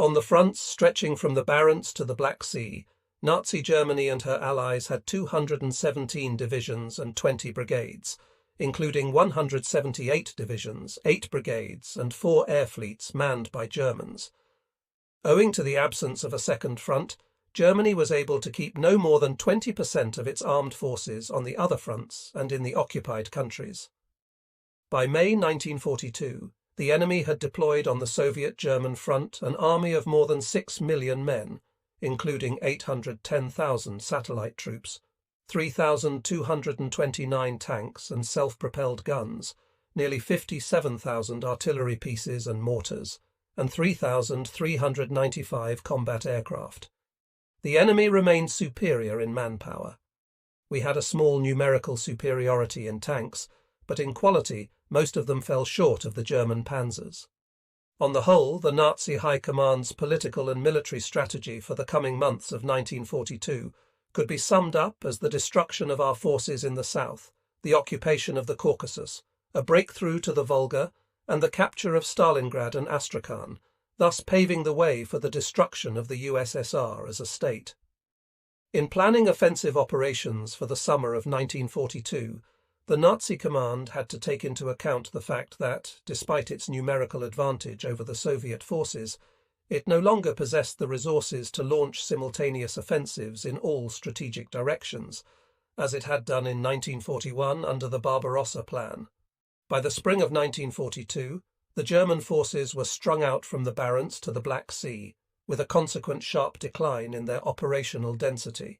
On the fronts stretching from the Barents to the Black Sea, Nazi Germany and her allies had 217 divisions and 20 brigades, including 178 divisions, 8 brigades, and 4 air fleets manned by Germans. Owing to the absence of a second front, Germany was able to keep no more than 20% of its armed forces on the other fronts and in the occupied countries. By May 1942, the enemy had deployed on the Soviet-German front an army of more than 6 million men, including 810,000 satellite troops, 3,229 tanks and self-propelled guns, nearly 57,000 artillery pieces and mortars, and 3,395 combat aircraft. The enemy remained superior in manpower. We had a small numerical superiority in tanks, but in quality most of them fell short of the German panzers. On the whole, the Nazi High Command's political and military strategy for the coming months of 1942 could be summed up as the destruction of our forces in the south, the occupation of the Caucasus, a breakthrough to the Volga, and the capture of Stalingrad and Astrakhan, thus paving the way for the destruction of the USSR as a state. In planning offensive operations for the summer of 1942, the Nazi command had to take into account the fact that, despite its numerical advantage over the Soviet forces, it no longer possessed the resources to launch simultaneous offensives in all strategic directions, as it had done in 1941 under the Barbarossa Plan. By the spring of 1942, the German forces were strung out from the Barents to the Black Sea, with a consequent sharp decline in their operational density.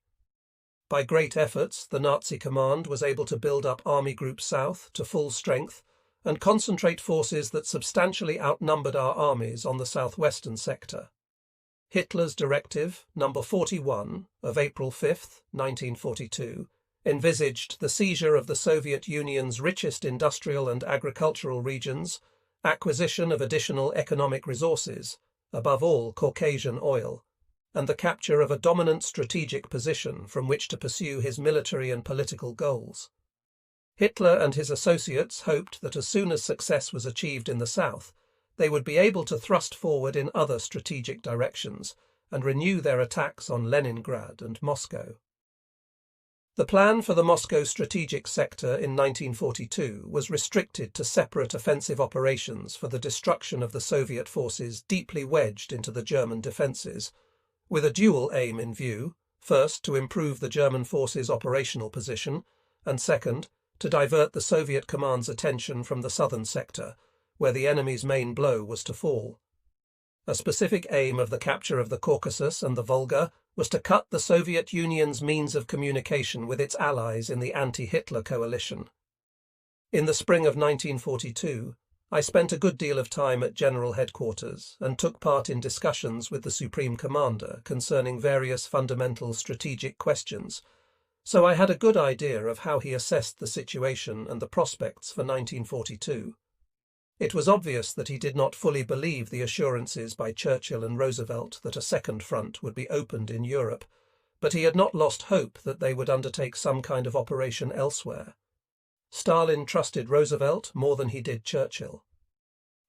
By great efforts, the Nazi command was able to build up Army Group South to full strength and concentrate forces that substantially outnumbered our armies on the southwestern sector. Hitler's Directive No. 41 of April 5, 1942, envisaged the seizure of the Soviet Union's richest industrial and agricultural regions, acquisition of additional economic resources, above all Caucasian oil, and the capture of a dominant strategic position from which to pursue his military and political goals. Hitler and his associates hoped that as soon as success was achieved in the south, they would be able to thrust forward in other strategic directions and renew their attacks on Leningrad and Moscow. The plan for the Moscow strategic sector in 1942 was restricted to separate offensive operations for the destruction of the Soviet forces deeply wedged into the German defences, with a dual aim in view: first, to improve the German forces' operational position, and second, to divert the Soviet command's attention from the southern sector, where the enemy's main blow was to fall. A specific aim of the capture of the Caucasus and the Volga was to cut the Soviet Union's means of communication with its allies in the anti-Hitler coalition. In the spring of 1942, I spent a good deal of time at General Headquarters and took part in discussions with the Supreme Commander concerning various fundamental strategic questions, so I had a good idea of how he assessed the situation and the prospects for 1942. It was obvious that he did not fully believe the assurances by Churchill and Roosevelt that a second front would be opened in Europe, but he had not lost hope that they would undertake some kind of operation elsewhere. Stalin trusted Roosevelt more than he did Churchill.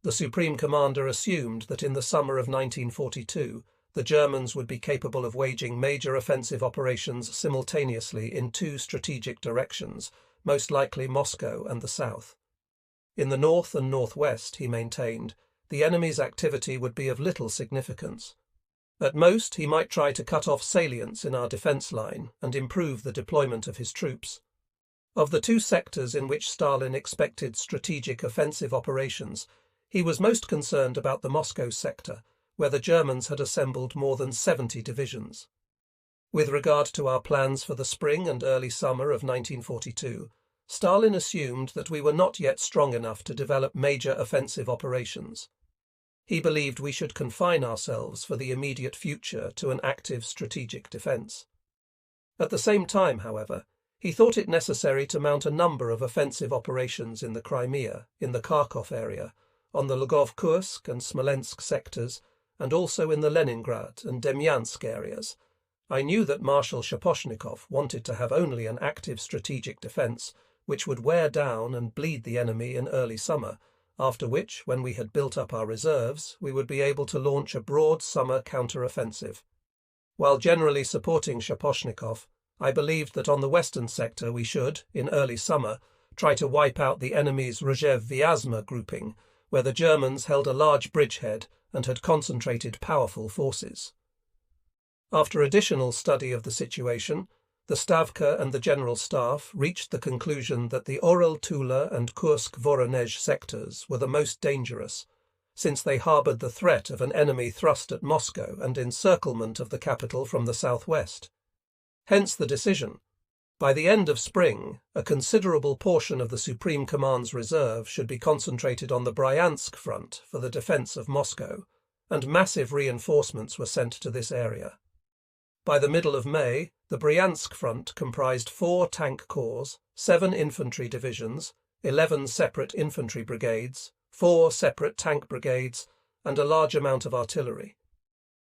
The Supreme Commander assumed that in the summer of 1942 the Germans would be capable of waging major offensive operations simultaneously in 2 strategic directions, most likely Moscow and the south. In the north and northwest, he maintained, the enemy's activity would be of little significance. At most, he might try to cut off salients in our defence line and improve the deployment of his troops. Of the 2 sectors in which Stalin expected strategic offensive operations, he was most concerned about the Moscow sector, where the Germans had assembled more than 70 divisions. With regard to our plans for the spring and early summer of 1942, Stalin assumed that we were not yet strong enough to develop major offensive operations. He believed we should confine ourselves for the immediate future to an active strategic defence. At the same time, however, he thought it necessary to mount a number of offensive operations in the Crimea, in the Kharkov area, on the Lvov-Kursk and Smolensk sectors, and also in the Leningrad and Demyansk areas. I knew that Marshal Shaposhnikov wanted to have only an active strategic defence, which would wear down and bleed the enemy in early summer, after which, when we had built up our reserves, we would be able to launch a broad summer counter-offensive. While generally supporting Shaposhnikov, I believed that on the western sector we should, in early summer, try to wipe out the enemy's Rozhev-Vyazma grouping, where the Germans held a large bridgehead and had concentrated powerful forces. After additional study of the situation, the Stavka and the General Staff reached the conclusion that the Orel-Tula and Kursk-Voronezh sectors were the most dangerous, since they harboured the threat of an enemy thrust at Moscow and encirclement of the capital from the southwest. Hence the decision. By the end of spring, a considerable portion of the Supreme Command's reserve should be concentrated on the Bryansk front for the defence of Moscow, and massive reinforcements were sent to this area. By the middle of May, the Bryansk front comprised 4 tank corps, 7 infantry divisions, 11 separate infantry brigades, 4 separate tank brigades, and a large amount of artillery.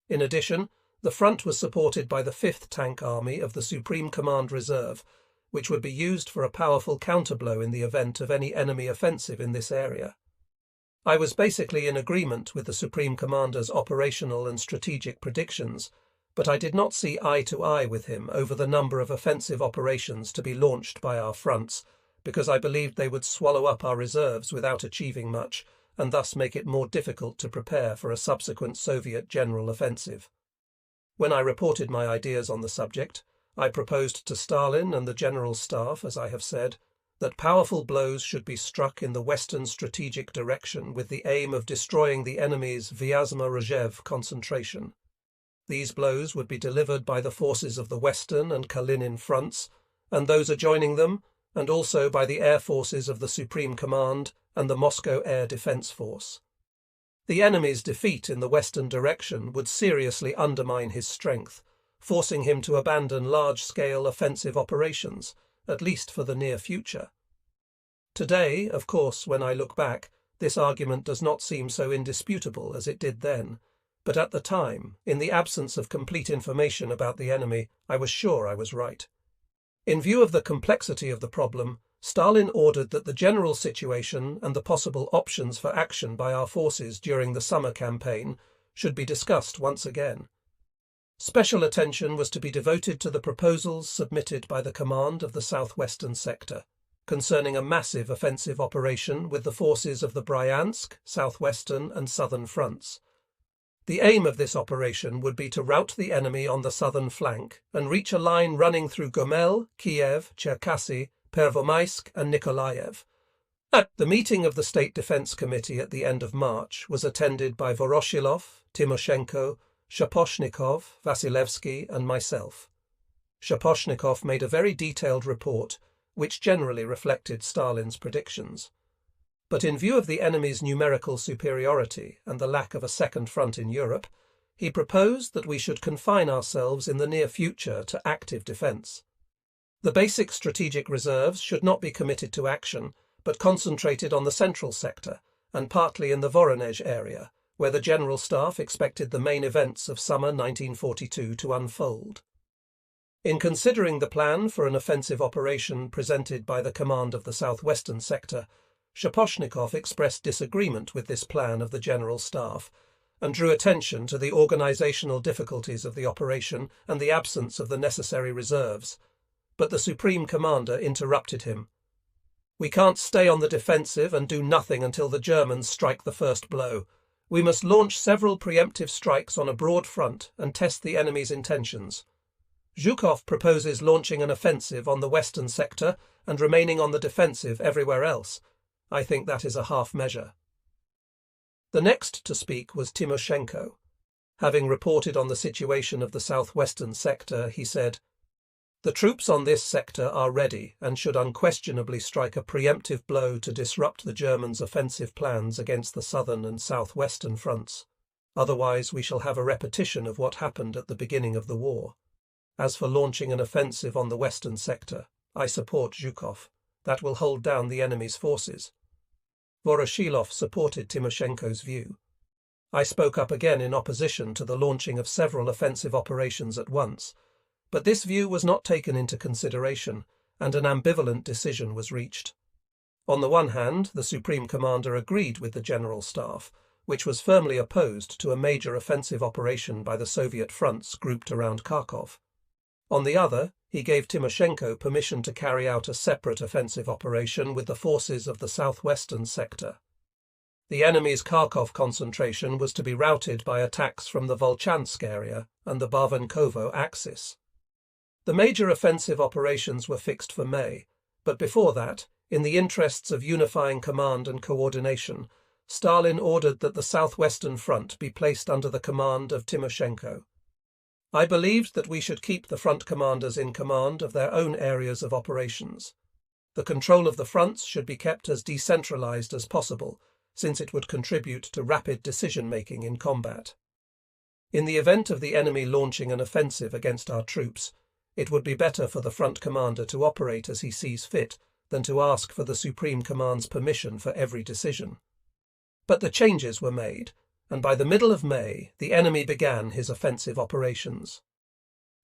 In addition, the front was supported by the 5th Tank Army of the Supreme Command Reserve, which would be used for a powerful counterblow in the event of any enemy offensive in this area. I was basically in agreement with the Supreme Commander's operational and strategic predictions, but I did not see eye to eye with him over the number of offensive operations to be launched by our fronts, because I believed they would swallow up our reserves without achieving much, and thus make it more difficult to prepare for a subsequent Soviet general offensive. When I reported my ideas on the subject, I proposed to Stalin and the General Staff, as I have said, that powerful blows should be struck in the western strategic direction with the aim of destroying the enemy's Vyazma-Rozhev concentration. These blows would be delivered by the forces of the Western and Kalinin fronts, and those adjoining them, and also by the air forces of the Supreme Command and the Moscow Air Defence Force. The enemy's defeat in the western direction would seriously undermine his strength, forcing him to abandon large-scale offensive operations, at least for the near future. Today, of course, when I look back, this argument does not seem so indisputable as it did then, but at the time, in the absence of complete information about the enemy, I was sure I was right. In view of the complexity of the problem, Stalin ordered that the general situation and the possible options for action by our forces during the summer campaign should be discussed once again. Special attention was to be devoted to the proposals submitted by the command of the southwestern sector, concerning a massive offensive operation with the forces of the Bryansk, southwestern and southern fronts. The aim of this operation would be to rout the enemy on the southern flank and reach a line running through Gomel, Kiev, Cherkasy, Pervomaisk and Nikolaev. The meeting of the State Defense Committee at the end of March was attended by Voroshilov, Timoshenko, Shaposhnikov, Vasilevsky and myself. Shaposhnikov made a very detailed report, which generally reflected Stalin's predictions. But in view of the enemy's numerical superiority and the lack of a second front in Europe, he proposed that we should confine ourselves in the near future to active defence. The basic strategic reserves should not be committed to action, but concentrated on the central sector and partly in the Voronezh area, where the General Staff expected the main events of summer 1942 to unfold. In considering the plan for an offensive operation presented by the command of the southwestern sector, Shaposhnikov expressed disagreement with this plan of the General Staff and drew attention to the organisational difficulties of the operation and the absence of the necessary reserves. But the Supreme Commander interrupted him. "We can't stay on the defensive and do nothing until the Germans strike the first blow. We must launch several preemptive strikes on a broad front and test the enemy's intentions. Zhukov proposes launching an offensive on the western sector and remaining on the defensive everywhere else. I think that is a half measure." The next to speak was Timoshenko. Having reported on the situation of the southwestern sector, he said, "The troops on this sector are ready and should unquestionably strike a preemptive blow to disrupt the Germans' offensive plans against the southern and southwestern fronts. Otherwise we shall have a repetition of what happened at the beginning of the war. As for launching an offensive on the western sector, I support Zhukov. That will hold down the enemy's forces." Voroshilov supported Timoshenko's view. I spoke up again in opposition to the launching of several offensive operations at once, but this view was not taken into consideration, and an ambivalent decision was reached. On the one hand, the Supreme Commander agreed with the General Staff, which was firmly opposed to a major offensive operation by the Soviet fronts grouped around Kharkov. On the other, he gave Tymoshenko permission to carry out a separate offensive operation with the forces of the southwestern sector. The enemy's Kharkov concentration was to be routed by attacks from the Volchansk area and the Barvenkovo axis. The major offensive operations were fixed for May, but before that, in the interests of unifying command and coordination, Stalin ordered that the southwestern front be placed under the command of Tymoshenko. I believed that we should keep the front commanders in command of their own areas of operations. The control of the fronts should be kept as decentralized as possible, since it would contribute to rapid decision-making in combat. In the event of the enemy launching an offensive against our troops, it would be better for the front commander to operate as he sees fit than to ask for the Supreme Command's permission for every decision. But the changes were made, and by the middle of May, the enemy began his offensive operations.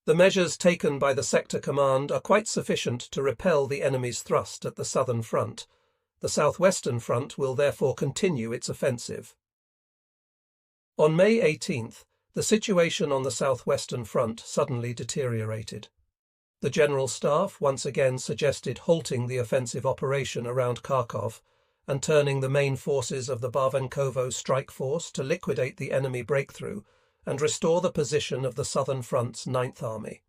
The measures taken by the sector command are quite sufficient to repel the enemy's thrust at the southern front. The southwestern front will therefore continue its offensive. On May 18th, the situation on the southwestern front suddenly deteriorated. The General Staff once again suggested halting the offensive operation around Kharkov and turning the main forces of the Barvenkovo strike force to liquidate the enemy breakthrough and restore the position of the Southern Front's 9th Army.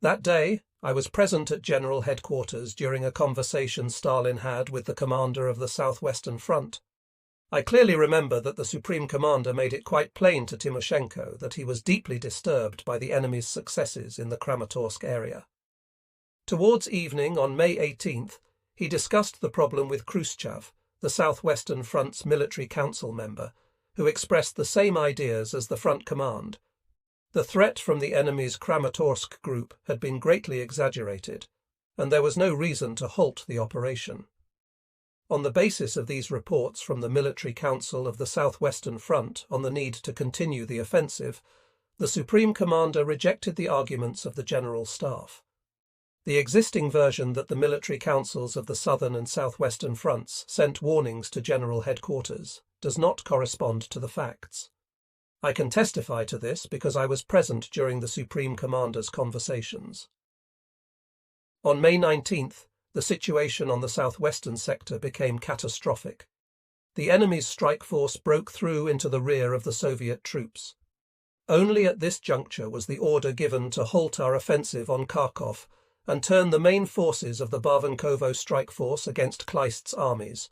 That day, I was present at General Headquarters during a conversation Stalin had with the commander of the Southwestern Front. I clearly remember that the Supreme Commander made it quite plain to Tymoshenko that he was deeply disturbed by the enemy's successes in the Kramatorsk area. Towards evening on May 18th, he discussed the problem with Khrushchev, the Southwestern Front's military council member, who expressed the same ideas as the front command. The threat from the enemy's Kramatorsk group had been greatly exaggerated, and there was no reason to halt the operation. On the basis of these reports from the Military Council of the Southwestern Front on the need to continue the offensive, the Supreme Commander rejected the arguments of the General Staff. The existing version that the military councils of the Southern and Southwestern Fronts sent warnings to General Headquarters does not correspond to the facts. I can testify to this because I was present during the Supreme Commander's conversations. On May 19th, the situation on the southwestern sector became catastrophic. The enemy's strike force broke through into the rear of the Soviet troops. Only at this juncture was the order given to halt our offensive on Kharkov and turn the main forces of the Barvenkovo strike force against Kleist's armies.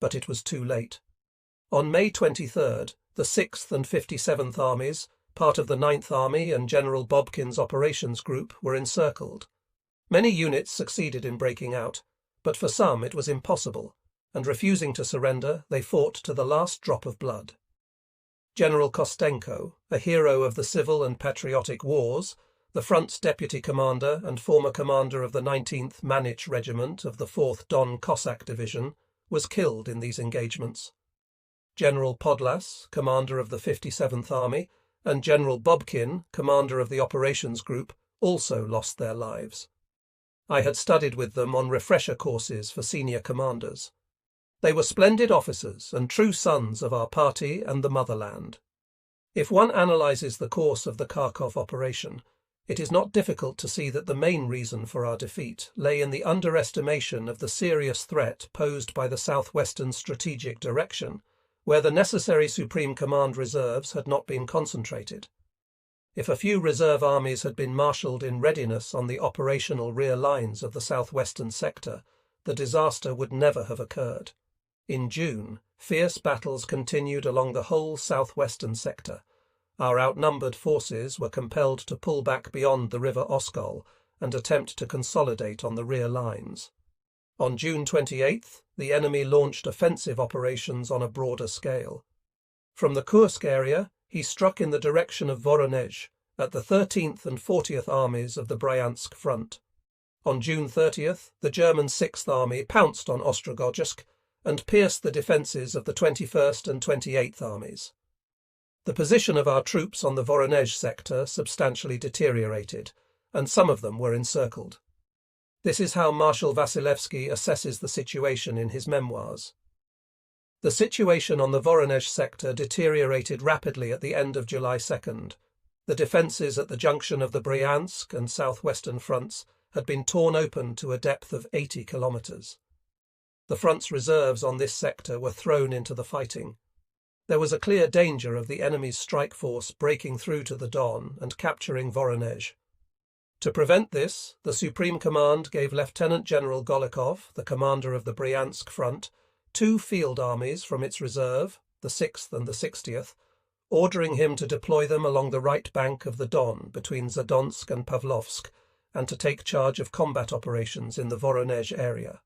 But it was too late. On May 23rd, the 6th and 57th Armies, part of the 9th Army and General Bobkin's operations group, were encircled. Many units succeeded in breaking out, but for some it was impossible, and refusing to surrender, they fought to the last drop of blood. General Kostenko, a hero of the civil and patriotic wars, the front's deputy commander and former commander of the 19th Manich Regiment of the 4th Don Cossack Division, was killed in these engagements. General Podlas, commander of the 57th Army, and General Bobkin, commander of the operations group, also lost their lives. I had studied with them on refresher courses for senior commanders. They were splendid officers and true sons of our party and the motherland. If one analyzes the course of the Kharkov operation, it is not difficult to see that the main reason for our defeat lay in the underestimation of the serious threat posed by the southwestern strategic direction, where the necessary Supreme Command reserves had not been concentrated. If a few reserve armies had been marshalled in readiness on the operational rear lines of the southwestern sector, the disaster would never have occurred. In June, fierce battles continued along the whole southwestern sector. Our outnumbered forces were compelled to pull back beyond the river Oskol and attempt to consolidate on the rear lines. On June 28th, the enemy launched offensive operations on a broader scale. From the Kursk area, he struck in the direction of Voronezh at the 13th and 40th Armies of the Bryansk front. On June 30th, the German 6th Army pounced on Ostrogozhsk and pierced the defences of the 21st and 28th Armies. The position of our troops on the Voronezh sector substantially deteriorated, and some of them were encircled. This is how Marshal Vasilevsky assesses the situation in his memoirs. The situation on the Voronezh sector deteriorated rapidly at the end of July 2nd. The defences at the junction of the Bryansk and southwestern fronts had been torn open to a depth of 80 kilometres. The front's reserves on this sector were thrown into the fighting. There was a clear danger of the enemy's strike force breaking through to the Don and capturing Voronezh. To prevent this, the Supreme Command gave Lieutenant General Golikov, the commander of the Bryansk front, 2 field armies from its reserve, the 6th and the 60th, ordering him to deploy them along the right bank of the Don between Zadonsk and Pavlovsk, and to take charge of combat operations in the Voronezh area.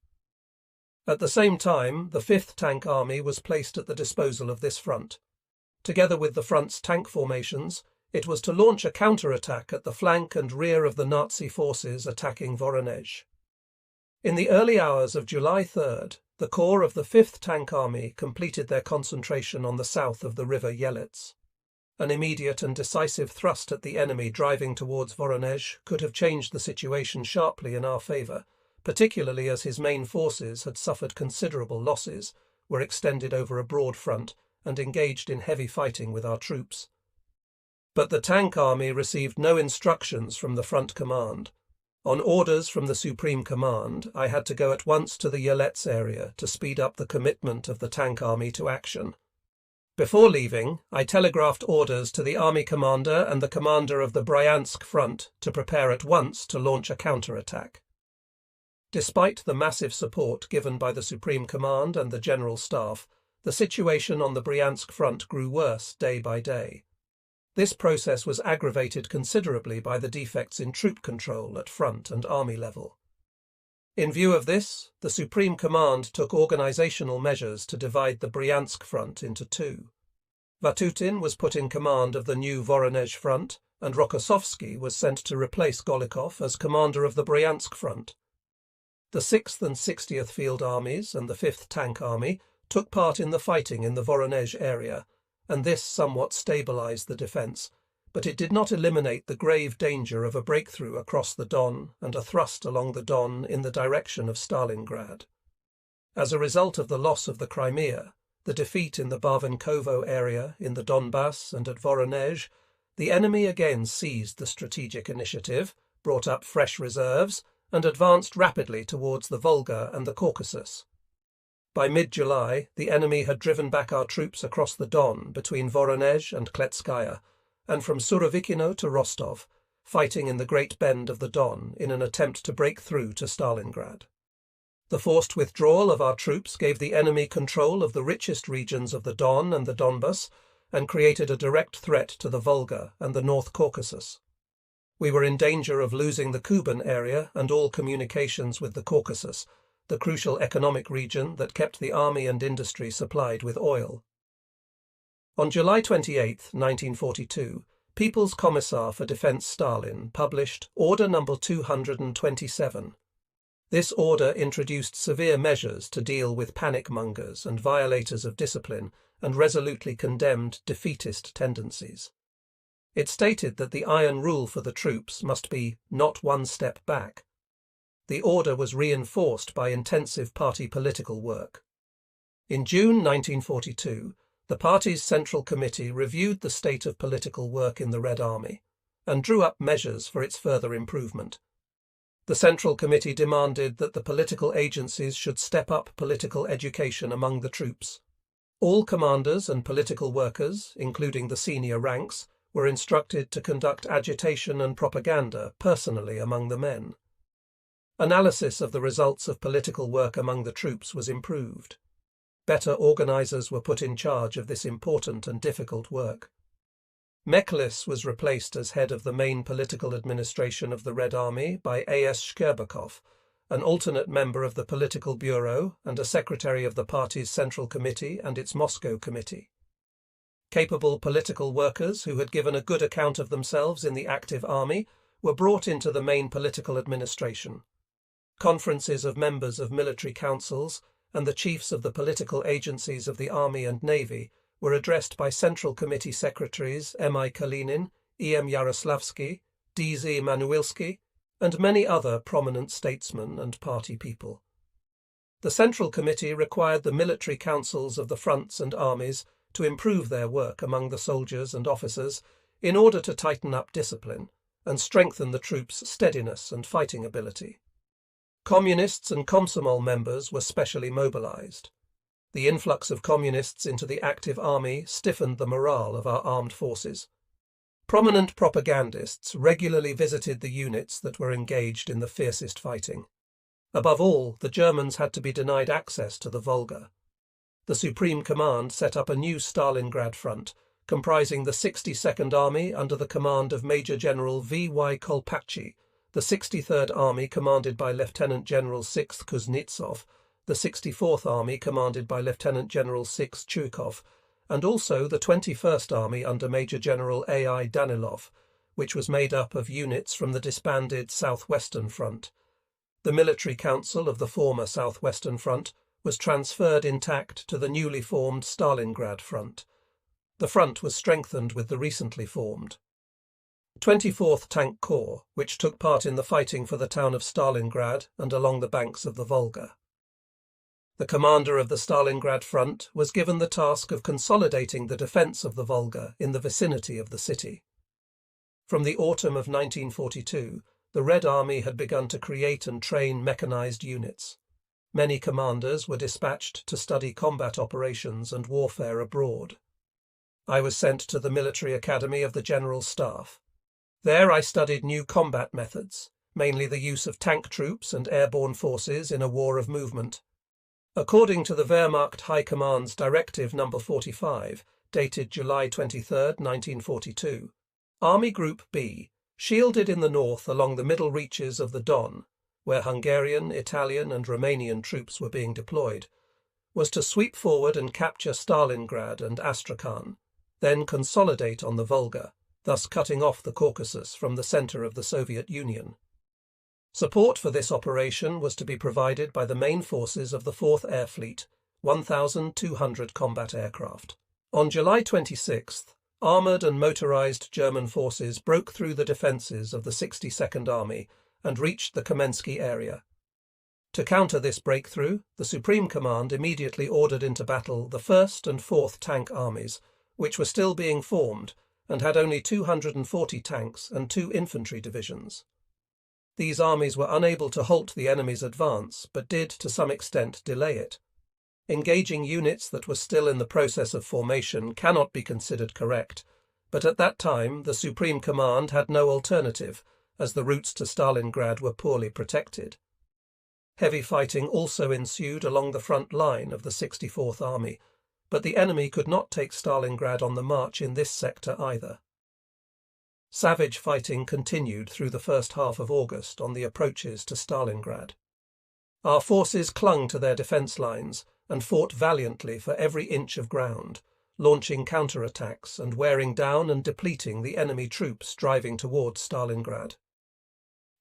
At the same time, the 5th Tank Army was placed at the disposal of this front. Together with the front's tank formations, it was to launch a counterattack at the flank and rear of the Nazi forces attacking Voronezh. In the early hours of July 3rd, the corps of the 5th Tank Army completed their concentration on the south of the river Yelets. An immediate and decisive thrust at the enemy driving towards Voronezh could have changed the situation sharply in our favour, particularly as his main forces had suffered considerable losses, were extended over a broad front, and engaged in heavy fighting with our troops. But the Tank Army received no instructions from the front command. On orders from the Supreme Command, I had to go at once to the Yelets area to speed up the commitment of the Tank Army to action. Before leaving, I telegraphed orders to the army commander and the commander of the Bryansk front to prepare at once to launch a counterattack. Despite the massive support given by the Supreme Command and the General Staff, the situation on the Bryansk front grew worse day by day. This process was aggravated considerably by the defects in troop control at front and army level. In view of this, the Supreme Command took organisational measures to divide the Bryansk front into 2. Vatutin was put in command of the new Voronezh front, and Rokossovsky was sent to replace Golikov as commander of the Bryansk front. The 6th and 60th Field Armies and the 5th Tank Army took part in the fighting in the Voronezh area, and this somewhat stabilised the defence, but it did not eliminate the grave danger of a breakthrough across the Don and a thrust along the Don in the direction of Stalingrad. As a result of the loss of the Crimea, the defeat in the Barvenkovo area, in the Donbass and at Voronezh, the enemy again seized the strategic initiative, brought up fresh reserves, and advanced rapidly towards the Volga and the Caucasus. By mid-July, the enemy had driven back our troops across the Don between Voronezh and Kletskaya, and from Surovikino to Rostov, fighting in the Great Bend of the Don in an attempt to break through to Stalingrad. The forced withdrawal of our troops gave the enemy control of the richest regions of the Don and the Donbass, and created a direct threat to the Volga and the North Caucasus. We were in danger of losing the Kuban area and all communications with the Caucasus, the crucial economic region that kept the army and industry supplied with oil. On July 28, 1942, People's Commissar for Defence Stalin published Order No. 227. This order introduced severe measures to deal with panic-mongers and violators of discipline, and resolutely condemned defeatist tendencies. It stated that the iron rule for the troops must be not one step back. The order was reinforced by intensive party political work. In June 1942, the party's Central Committee reviewed the state of political work in the Red Army and drew up measures for its further improvement. The Central Committee demanded that the political agencies should step up political education among the troops. All commanders and political workers, including the senior ranks, were instructed to conduct agitation and propaganda personally among the men. Analysis of the results of political work among the troops was improved. Better organisers were put in charge of this important and difficult work. Meklis was replaced as head of the main political administration of the Red Army by A.S. Shcherbakov, an alternate member of the Political Bureau and a secretary of the party's Central Committee and its Moscow Committee. Capable political workers who had given a good account of themselves in the active army were brought into the main political administration. Conferences of members of military councils and the chiefs of the political agencies of the Army and Navy were addressed by Central Committee Secretaries M.I. Kalinin, E.M. Yaroslavsky, D.Z. Manuilsky, and many other prominent statesmen and party people. The Central Committee required the military councils of the fronts and armies to improve their work among the soldiers and officers in order to tighten up discipline and strengthen the troops' steadiness and fighting ability. Communists and Komsomol members were specially mobilized. The influx of communists into the active army stiffened the morale of our armed forces. Prominent propagandists regularly visited the units that were engaged in the fiercest fighting. Above all, the Germans had to be denied access to the Volga. The Supreme Command set up a new Stalingrad front, comprising the 62nd Army under the command of Major General V.Y. Kolpachi, the 63rd Army commanded by Lieutenant General 6th Kuznetsov, the 64th Army commanded by Lieutenant General 6 Chuikov, and also the 21st Army under Major General A.I. Danilov, which was made up of units from the disbanded Southwestern Front. The military council of the former Southwestern Front was transferred intact to the newly formed Stalingrad Front. The front was strengthened with the recently formed 24th Tank Corps, which took part in the fighting for the town of Stalingrad and along the banks of the Volga. The commander of the Stalingrad Front was given the task of consolidating the defence of the Volga in the vicinity of the city. From the autumn of 1942, the Red Army had begun to create and train mechanized units. Many commanders were dispatched to study combat operations and warfare abroad. I was sent to the Military Academy of the General Staff. There I studied new combat methods, mainly the use of tank troops and airborne forces in a war of movement. According to the Wehrmacht High Command's Directive No. 45, dated July 23, 1942, Army Group B, shielded in the north along the middle reaches of the Don, where Hungarian, Italian and Romanian troops were being deployed, was to sweep forward and capture Stalingrad and Astrakhan, then consolidate on the Volga, thus cutting off the Caucasus from the centre of the Soviet Union. Support for this operation was to be provided by the main forces of the 4th Air Fleet, 1,200 combat aircraft. On July 26th, armoured and motorised German forces broke through the defences of the 62nd Army and reached the Kamensky area. To counter this breakthrough, the Supreme Command immediately ordered into battle the 1st and 4th Tank Armies, which were still being formed and had only 240 tanks and 2 infantry divisions. These armies were unable to halt the enemy's advance, but did to some extent delay it. Engaging units that were still in the process of formation cannot be considered correct, but at that time the Supreme Command had no alternative, as the routes to Stalingrad were poorly protected. Heavy fighting also ensued along the front line of the 64th Army, but the enemy could not take Stalingrad on the march in this sector either. Savage fighting continued through the first half of August on the approaches to Stalingrad. Our forces clung to their defence lines and fought valiantly for every inch of ground, launching counterattacks and wearing down and depleting the enemy troops driving towards Stalingrad.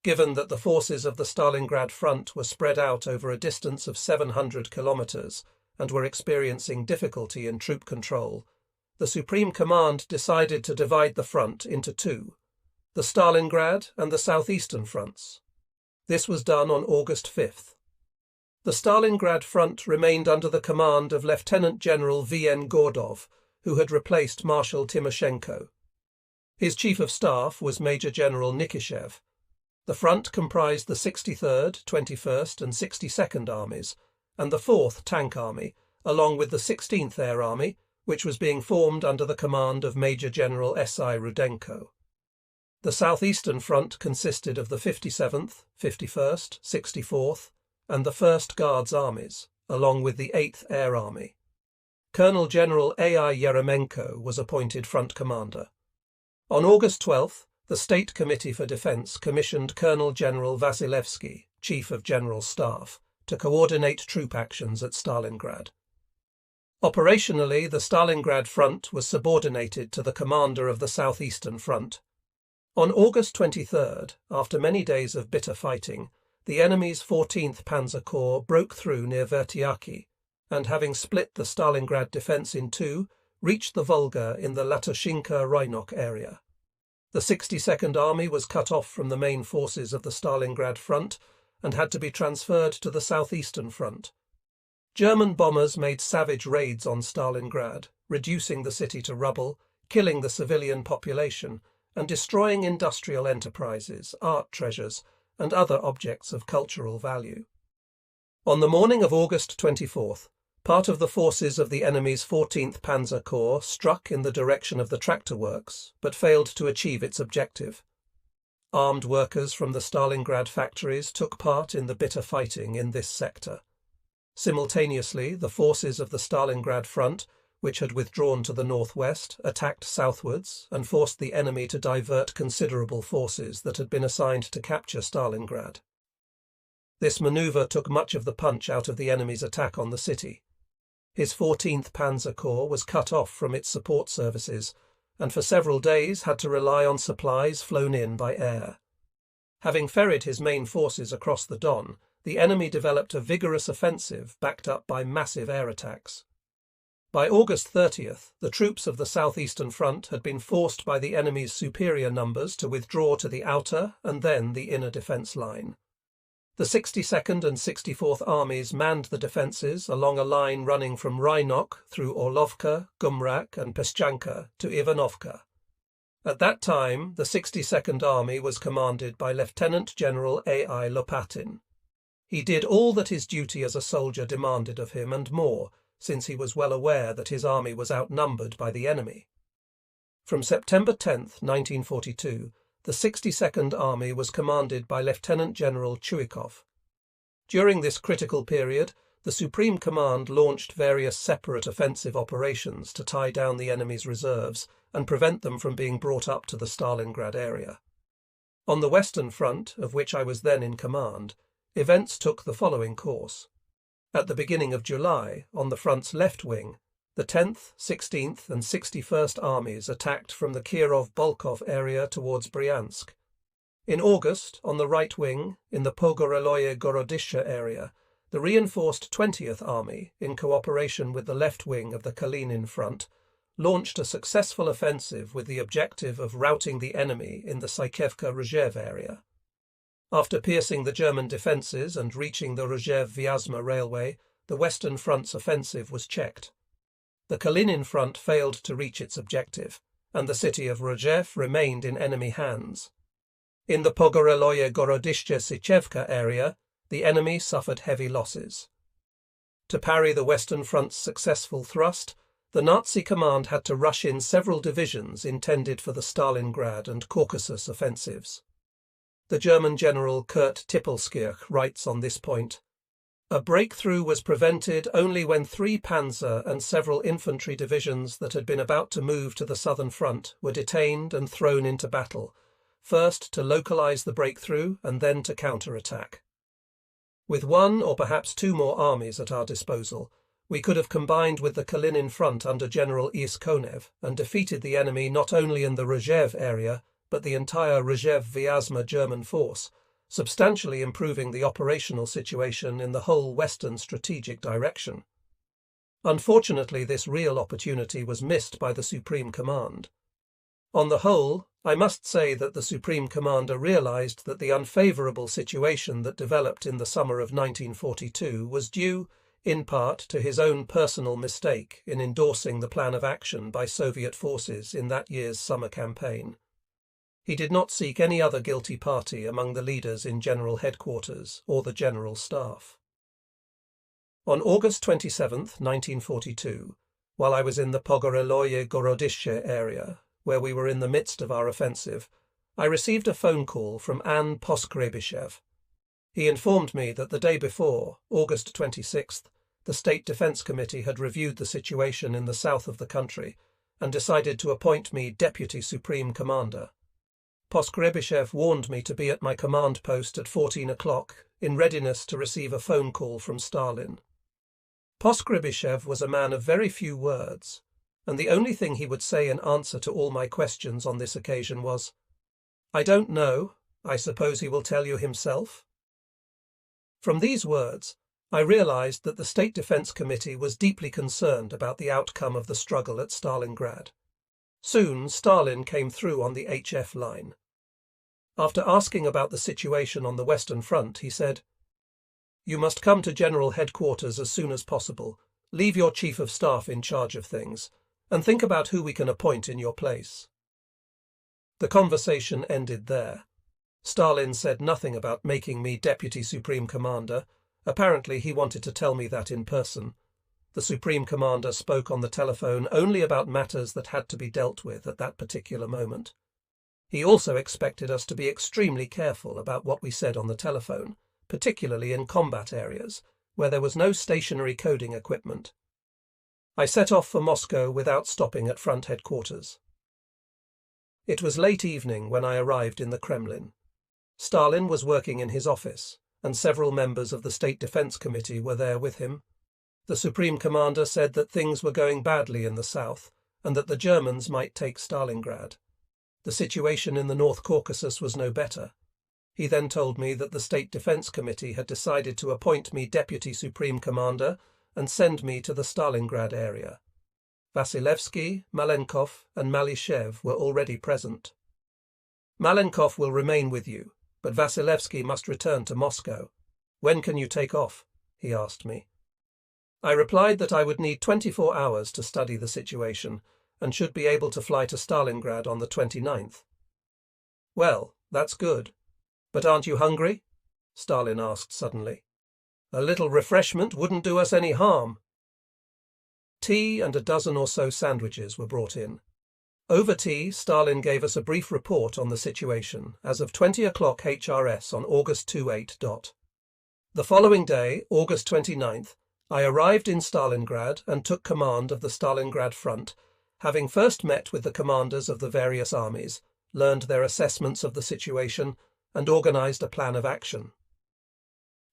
Given that the forces of the Stalingrad front were spread out over a distance of 700 kilometres and were experiencing difficulty in troop control, the Supreme Command decided to divide the front into two, the Stalingrad and the southeastern fronts. This was done on August 5th. The Stalingrad front remained under the command of Lieutenant General V.N. Gordov, who had replaced Marshal Timoshenko. His chief of staff was Major General Nikishev. The front comprised the 63rd, 21st and 62nd Armies, and the 4th Tank Army, along with the 16th Air Army, which was being formed under the command of Major General S.I. Rudenko. The southeastern front consisted of the 57th, 51st, 64th, and the 1st Guards Armies, along with the 8th Air Army. Colonel General A.I. Yeremenko was appointed front commander. On August 12th, the State Committee for Defence commissioned Colonel General Vasilevsky, Chief of General Staff, to coordinate troop actions at Stalingrad. Operationally, the Stalingrad front was subordinated to the commander of the southeastern front. On August 23rd, after many days of bitter fighting, the enemy's 14th Panzer Corps broke through near Vertiaki, and having split the Stalingrad defence in two, reached the Volga in the Latoshinka-Rynok area. The 62nd Army was cut off from the main forces of the Stalingrad front and had to be transferred to the southeastern front. German bombers made savage raids on Stalingrad, reducing the city to rubble, killing the civilian population, and destroying industrial enterprises, art treasures, and other objects of cultural value. On the morning of August 24th, part of the forces of the enemy's 14th Panzer Corps struck in the direction of the tractor works, but failed to achieve its objective. Armed workers from the Stalingrad factories took part in the bitter fighting in this sector. Simultaneously, the forces of the Stalingrad front, which had withdrawn to the northwest, attacked southwards and forced the enemy to divert considerable forces that had been assigned to capture Stalingrad. This manoeuvre took much of the punch out of the enemy's attack on the city. His 14th Panzer Corps was cut off from its support services, and for several days had to rely on supplies flown in by air. Having ferried his main forces across the Don, the enemy developed a vigorous offensive backed up by massive air attacks. By August 30th, the troops of the southeastern front had been forced by the enemy's superior numbers to withdraw to the outer and then the inner defence line. The 62nd and 64th Armies manned the defences along a line running from Rynok through Orlovka, Gumrak and Peszczanka to Ivanovka. At that time, the 62nd Army was commanded by Lieutenant General A.I. Lopatin. He did all that his duty as a soldier demanded of him and more, since he was well aware that his army was outnumbered by the enemy. From September 10, 1942, the 62nd Army was commanded by Lieutenant General Chuikov. During this critical period, the Supreme Command launched various separate offensive operations to tie down the enemy's reserves and prevent them from being brought up to the Stalingrad area. On the Western Front, of which I was then in command, events took the following course. At the beginning of July, on the front's left wing, the 10th, 16th and 61st Armies attacked from the Kirov-Bolkov area towards Bryansk. In August, on the right wing, in the Pogoreloye-Gorodishche area, the reinforced 20th Army, in cooperation with the left wing of the Kalinin front, launched a successful offensive with the objective of routing the enemy in the Sykevka-Rzhev area. After piercing the German defences and reaching the Rzhev-Vyazma railway, the Western Front's offensive was checked. The Kalinin front failed to reach its objective, and the city of Rzhev remained in enemy hands. In the Pogoreloye-Gorodishche-Sychevka area, the enemy suffered heavy losses. To parry the Western Front's successful thrust, the Nazi command had to rush in several divisions intended for the Stalingrad and Caucasus offensives. The German general Kurt Tippelskirch writes on this point, "A breakthrough was prevented only when 3 panzer and several infantry divisions that had been about to move to the southern front were detained and thrown into battle, first to localize the breakthrough and then to counterattack. With 1 or perhaps 2 more armies at our disposal, we could have combined with the Kalinin front under General Iskonev and defeated the enemy not only in the Rzhev area, but the entire Rzhev-Vyazma German force, substantially improving the operational situation in the whole western strategic direction. Unfortunately, this real opportunity was missed by the Supreme Command. On the whole, I must say that the Supreme Commander realized that the unfavorable situation that developed in the summer of 1942 was due, in part, to his own personal mistake in endorsing the plan of action by Soviet forces in that year's summer campaign. He did not seek any other guilty party among the leaders in General Headquarters or the General Staff. On August 27, 1942, while I was in the Pogoreloye-Gorodishche area, where we were in the midst of our offensive, I received a phone call from Anne Poskrebyshev. He informed me that the day before, August 26th, the State Defence Committee had reviewed the situation in the south of the country and decided to appoint me Deputy Supreme Commander. Poskrebyshev warned me to be at my command post at 14 o'clock, in readiness to receive a phone call from Stalin. Poskrebyshev was a man of very few words, and the only thing he would say in answer to all my questions on this occasion was, "I don't know. I suppose he will tell you himself." From these words, I realized that the State Defence Committee was deeply concerned about the outcome of the struggle at Stalingrad. Soon Stalin came through on the HF line. After asking about the situation on the Western Front, he said, "You must come to General Headquarters as soon as possible, leave your Chief of Staff in charge of things, and think about who we can appoint in your place." The conversation ended there. Stalin said nothing about making me Deputy Supreme Commander. Apparently he wanted to tell me that in person. The Supreme Commander spoke on the telephone only about matters that had to be dealt with at that particular moment. He also expected us to be extremely careful about what we said on the telephone, particularly in combat areas, where there was no stationary coding equipment. I set off for Moscow without stopping at front headquarters. It was late evening when I arrived in the Kremlin. Stalin was working in his office, and several members of the State Defense Committee were there with him. The Supreme Commander said that things were going badly in the south, and that the Germans might take Stalingrad. The situation in the North Caucasus was no better. He then told me that the State Defense Committee had decided to appoint me Deputy Supreme Commander and send me to the Stalingrad area. Vasilevsky, Malenkov, and Malishev were already present. "Malenkov will remain with you, but Vasilevsky must return to Moscow. When can you take off?" he asked me. I replied that I would need 24 hours to study the situation and should be able to fly to Stalingrad on the 29th. "Well, that's good. But aren't you hungry?" Stalin asked suddenly. "A little refreshment wouldn't do us any harm." Tea and a dozen or so sandwiches were brought in. Over tea, Stalin gave us a brief report on the situation as of 20 o'clock HRS on August 28. The following day, August 29th, I arrived in Stalingrad and took command of the Stalingrad front, having first met with the commanders of the various armies, learned their assessments of the situation, and organized a plan of action.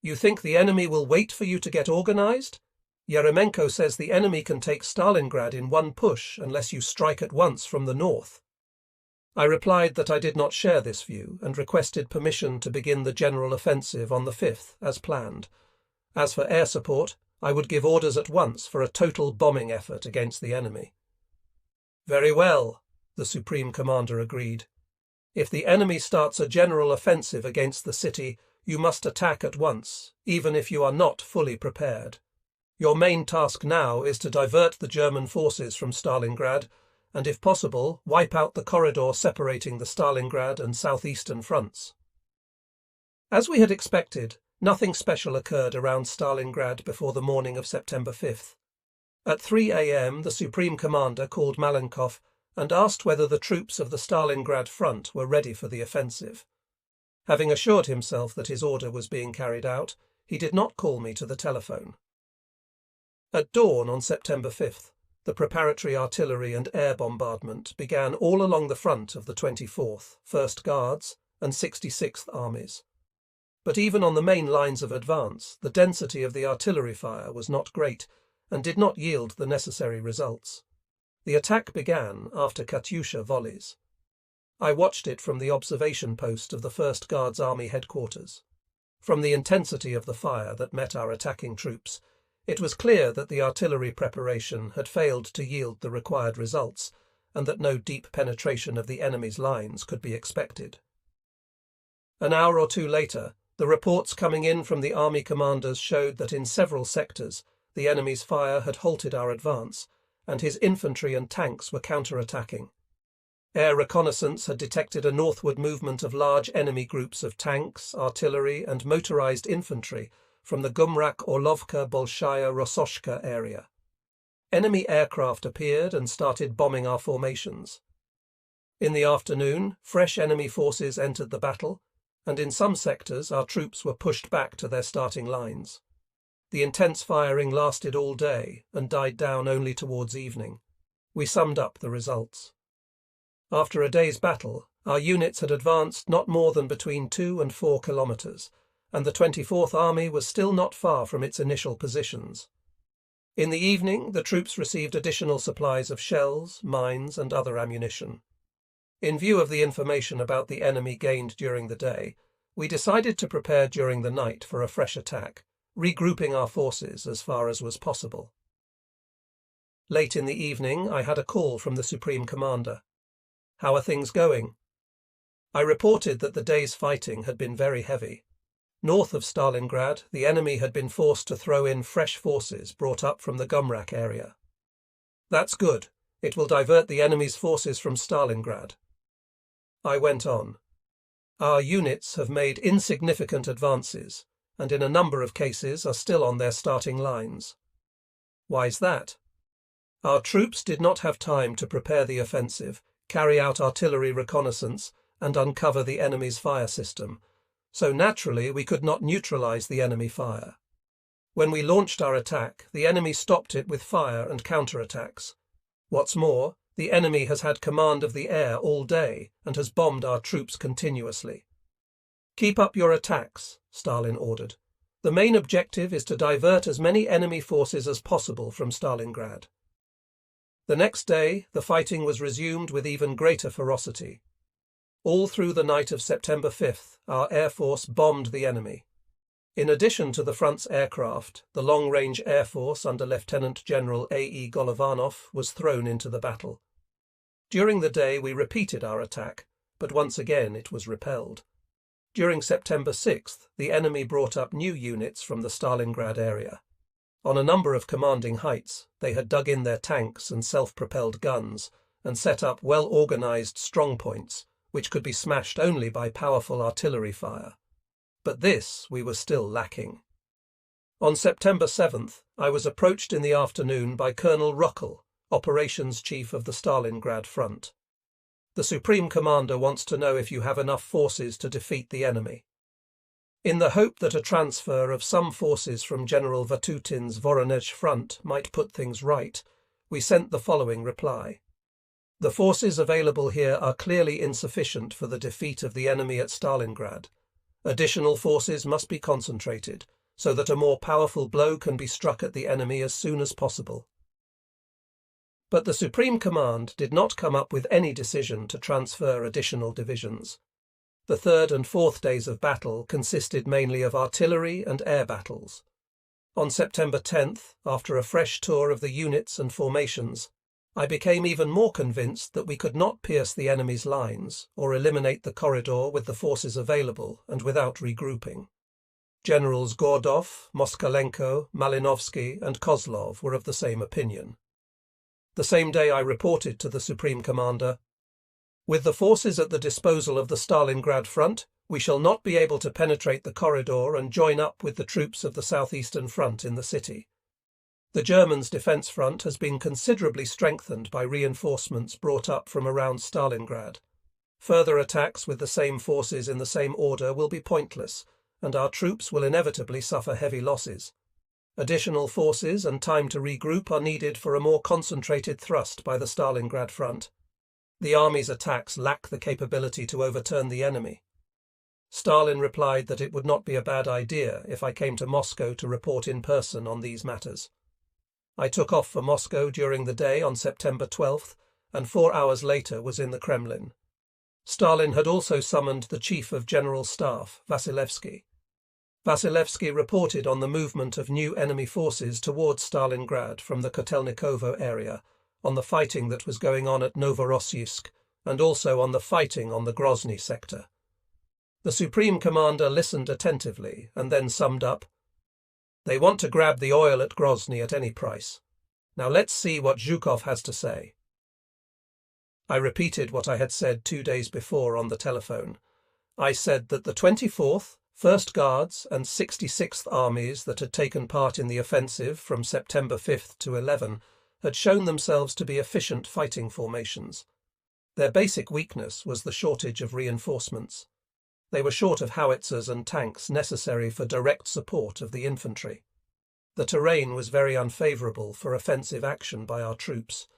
"You think the enemy will wait for you to get organized? Yeremenko says the enemy can take Stalingrad in one push unless you strike at once from the north." I replied that I did not share this view and requested permission to begin the general offensive on the 5th, as planned. As for air support, I would give orders at once for a total bombing effort against the enemy. "Very well," the Supreme Commander agreed. "If the enemy starts a general offensive against the city, you must attack at once, even if you are not fully prepared. Your main task now is to divert the German forces from Stalingrad and, if possible, wipe out the corridor separating the Stalingrad and southeastern fronts." As we had expected, nothing special occurred around Stalingrad before the morning of September 5th. At 3 a.m. the Supreme Commander called Malenkov and asked whether the troops of the Stalingrad front were ready for the offensive. Having assured himself that his order was being carried out, he did not call me to the telephone. At dawn on September 5th, the preparatory artillery and air bombardment began all along the front of the 24th, 1st Guards, and 66th Armies. But even on the main lines of advance, the density of the artillery fire was not great and did not yield the necessary results. The attack began after Katyusha volleys. I watched it from the observation post of the 1st Guards Army headquarters. From the intensity of the fire that met our attacking troops, it was clear that the artillery preparation had failed to yield the required results and that no deep penetration of the enemy's lines could be expected. An hour or two later, the reports coming in from the army commanders showed that in several sectors the enemy's fire had halted our advance, and his infantry and tanks were counterattacking. Air reconnaissance had detected a northward movement of large enemy groups of tanks, artillery, and motorized infantry from the Gumrak-Orlovka-Bolshaya-Rososhka area. Enemy aircraft appeared and started bombing our formations. In the afternoon, fresh enemy forces entered the battle, and in some sectors our troops were pushed back to their starting lines. The intense firing lasted all day and died down only towards evening. We summed up the results. After a day's battle, our units had advanced not more than between 2 and 4 kilometers, and the 24th Army was still not far from its initial positions. In the evening, the troops received additional supplies of shells, mines, and other ammunition. In view of the information about the enemy gained during the day, we decided to prepare during the night for a fresh attack, regrouping our forces as far as was possible. Late in the evening, I had a call from the Supreme Commander. "How are things going?" I reported that the day's fighting had been very heavy. North of Stalingrad, the enemy had been forced to throw in fresh forces brought up from the Gumrak area. "That's good. It will divert the enemy's forces from Stalingrad." I went on. "Our units have made insignificant advances, and in a number of cases are still on their starting lines." "Why's that?" "Our troops did not have time to prepare the offensive, carry out artillery reconnaissance, and uncover the enemy's fire system, so naturally we could not neutralize the enemy fire. When we launched our attack, the enemy stopped it with fire and counterattacks. What's more, the enemy has had command of the air all day and has bombed our troops continuously." "Keep up your attacks," Stalin ordered. "The main objective is to divert as many enemy forces as possible from Stalingrad." The next day, the fighting was resumed with even greater ferocity. All through the night of September 5th, our air force bombed the enemy. In addition to the front's aircraft, the long-range air force under Lieutenant General A.E. Golovanov was thrown into the battle. During the day, we repeated our attack, but once again it was repelled. During September 6th, the enemy brought up new units from the Stalingrad area. On a number of commanding heights, they had dug in their tanks and self-propelled guns and set up well-organized strongpoints, which could be smashed only by powerful artillery fire. But this we were still lacking. On September 7th, I was approached in the afternoon by Colonel Ruckel, operations chief of the Stalingrad front. "The Supreme Commander wants to know if you have enough forces to defeat the enemy." In the hope that a transfer of some forces from General Vatutin's Voronezh front might put things right, we sent the following reply. "The forces available here are clearly insufficient for the defeat of the enemy at Stalingrad. Additional forces must be concentrated, so that a more powerful blow can be struck at the enemy as soon as possible." But the Supreme Command did not come up with any decision to transfer additional divisions. The third and fourth days of battle consisted mainly of artillery and air battles. On September 10th, after a fresh tour of the units and formations, I became even more convinced that we could not pierce the enemy's lines or eliminate the corridor with the forces available and without regrouping. Generals Gordov, Moskalenko, Malinovsky, and Kozlov were of the same opinion. The same day I reported to the Supreme Commander, "With the forces at the disposal of the Stalingrad front, we shall not be able to penetrate the corridor and join up with the troops of the southeastern front in the city. The Germans' defence front has been considerably strengthened by reinforcements brought up from around Stalingrad. Further attacks with the same forces in the same order will be pointless, and our troops will inevitably suffer heavy losses. Additional forces and time to regroup are needed for a more concentrated thrust by the Stalingrad front. The army's attacks lack the capability to overturn the enemy." Stalin replied that it would not be a bad idea if I came to Moscow to report in person on these matters. I took off for Moscow during the day on September 12th, and 4 hours later was in the Kremlin. Stalin had also summoned the Chief of General Staff, Vasilevsky. Vasilevsky reported on the movement of new enemy forces towards Stalingrad from the Kotelnikovo area, on the fighting that was going on at Novorossiysk, and also on the fighting on the Grozny sector. The Supreme Commander listened attentively and then summed up, "They want to grab the oil at Grozny at any price. Now let's see what Zhukov has to say." I repeated what I had said 2 days before on the telephone. I said that the 24th, 1st Guards and 66th Armies that had taken part in the offensive from September 5th to 11 had shown themselves to be efficient fighting formations. Their basic weakness was the shortage of reinforcements. They were short of howitzers and tanks necessary for direct support of the infantry. The terrain was very unfavourable for offensive action by our troops.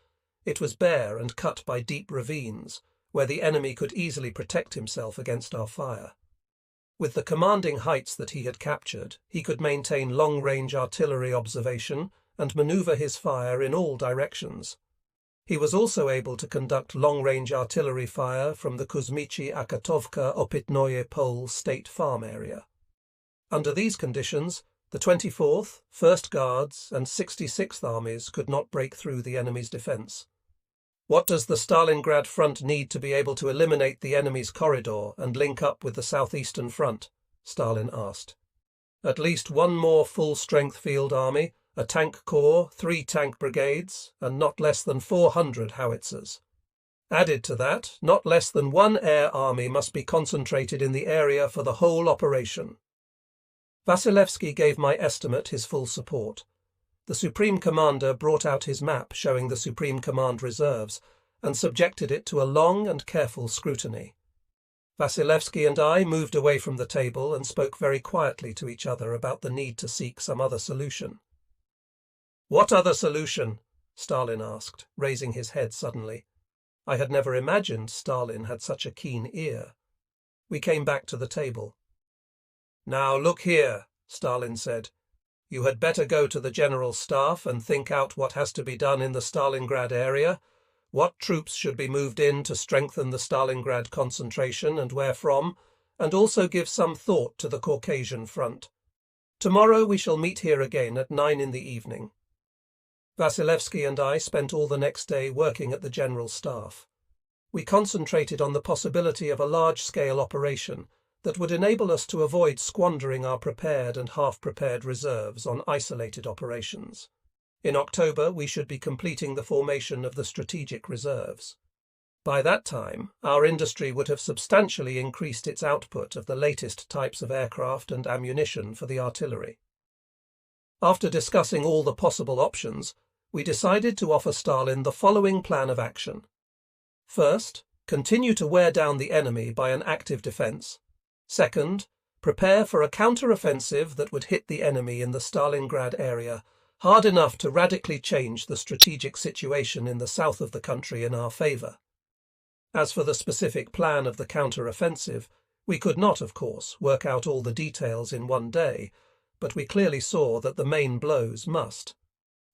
It was bare and cut by deep ravines, where the enemy could easily protect himself against our fire. With the commanding heights that he had captured, he could maintain long-range artillery observation and manoeuvre his fire in all directions. He was also able to conduct long-range artillery fire from the Kuzmichi-Akatovka-Opitnoye Pole State Farm area. Under these conditions, The 24th, 1st Guards, and 66th Armies could not break through the enemy's defence. What does the Stalingrad front need to be able to eliminate the enemy's corridor and link up with the southeastern front? Stalin asked. At least one more full-strength field army, a tank corps, 3 tank brigades, and not less than 400 howitzers. Added to that, not less than 1 air army must be concentrated in the area for the whole operation. Vasilevsky gave my estimate his full support. The Supreme Commander brought out his map showing the Supreme Command reserves and subjected it to a long and careful scrutiny. Vasilevsky and I moved away from the table and spoke very quietly to each other about the need to seek some other solution. "What other solution?" Stalin asked, raising his head suddenly. I had never imagined Stalin had such a keen ear. We came back to the table. "Now look here," Stalin said. "You had better go to the General Staff and think out what has to be done in the Stalingrad area, what troops should be moved in to strengthen the Stalingrad concentration and where from, and also give some thought to the Caucasian front. Tomorrow we shall meet here again at 9 in the evening." Vasilevsky and I spent all the next day working at the General Staff. We concentrated on the possibility of a large-scale operation that would enable us to avoid squandering our prepared and half-prepared reserves on isolated operations. In October, we should be completing the formation of the strategic reserves. By that time, our industry would have substantially increased its output of the latest types of aircraft and ammunition for the artillery. After discussing all the possible options, we decided to offer Stalin the following plan of action. First, continue to wear down the enemy by an active defence. Second, prepare for a counter-offensive that would hit the enemy in the Stalingrad area hard enough to radically change the strategic situation in the south of the country in our favour. As for the specific plan of the counter-offensive, we could not, of course, work out all the details in one day, but we clearly saw that the main blows must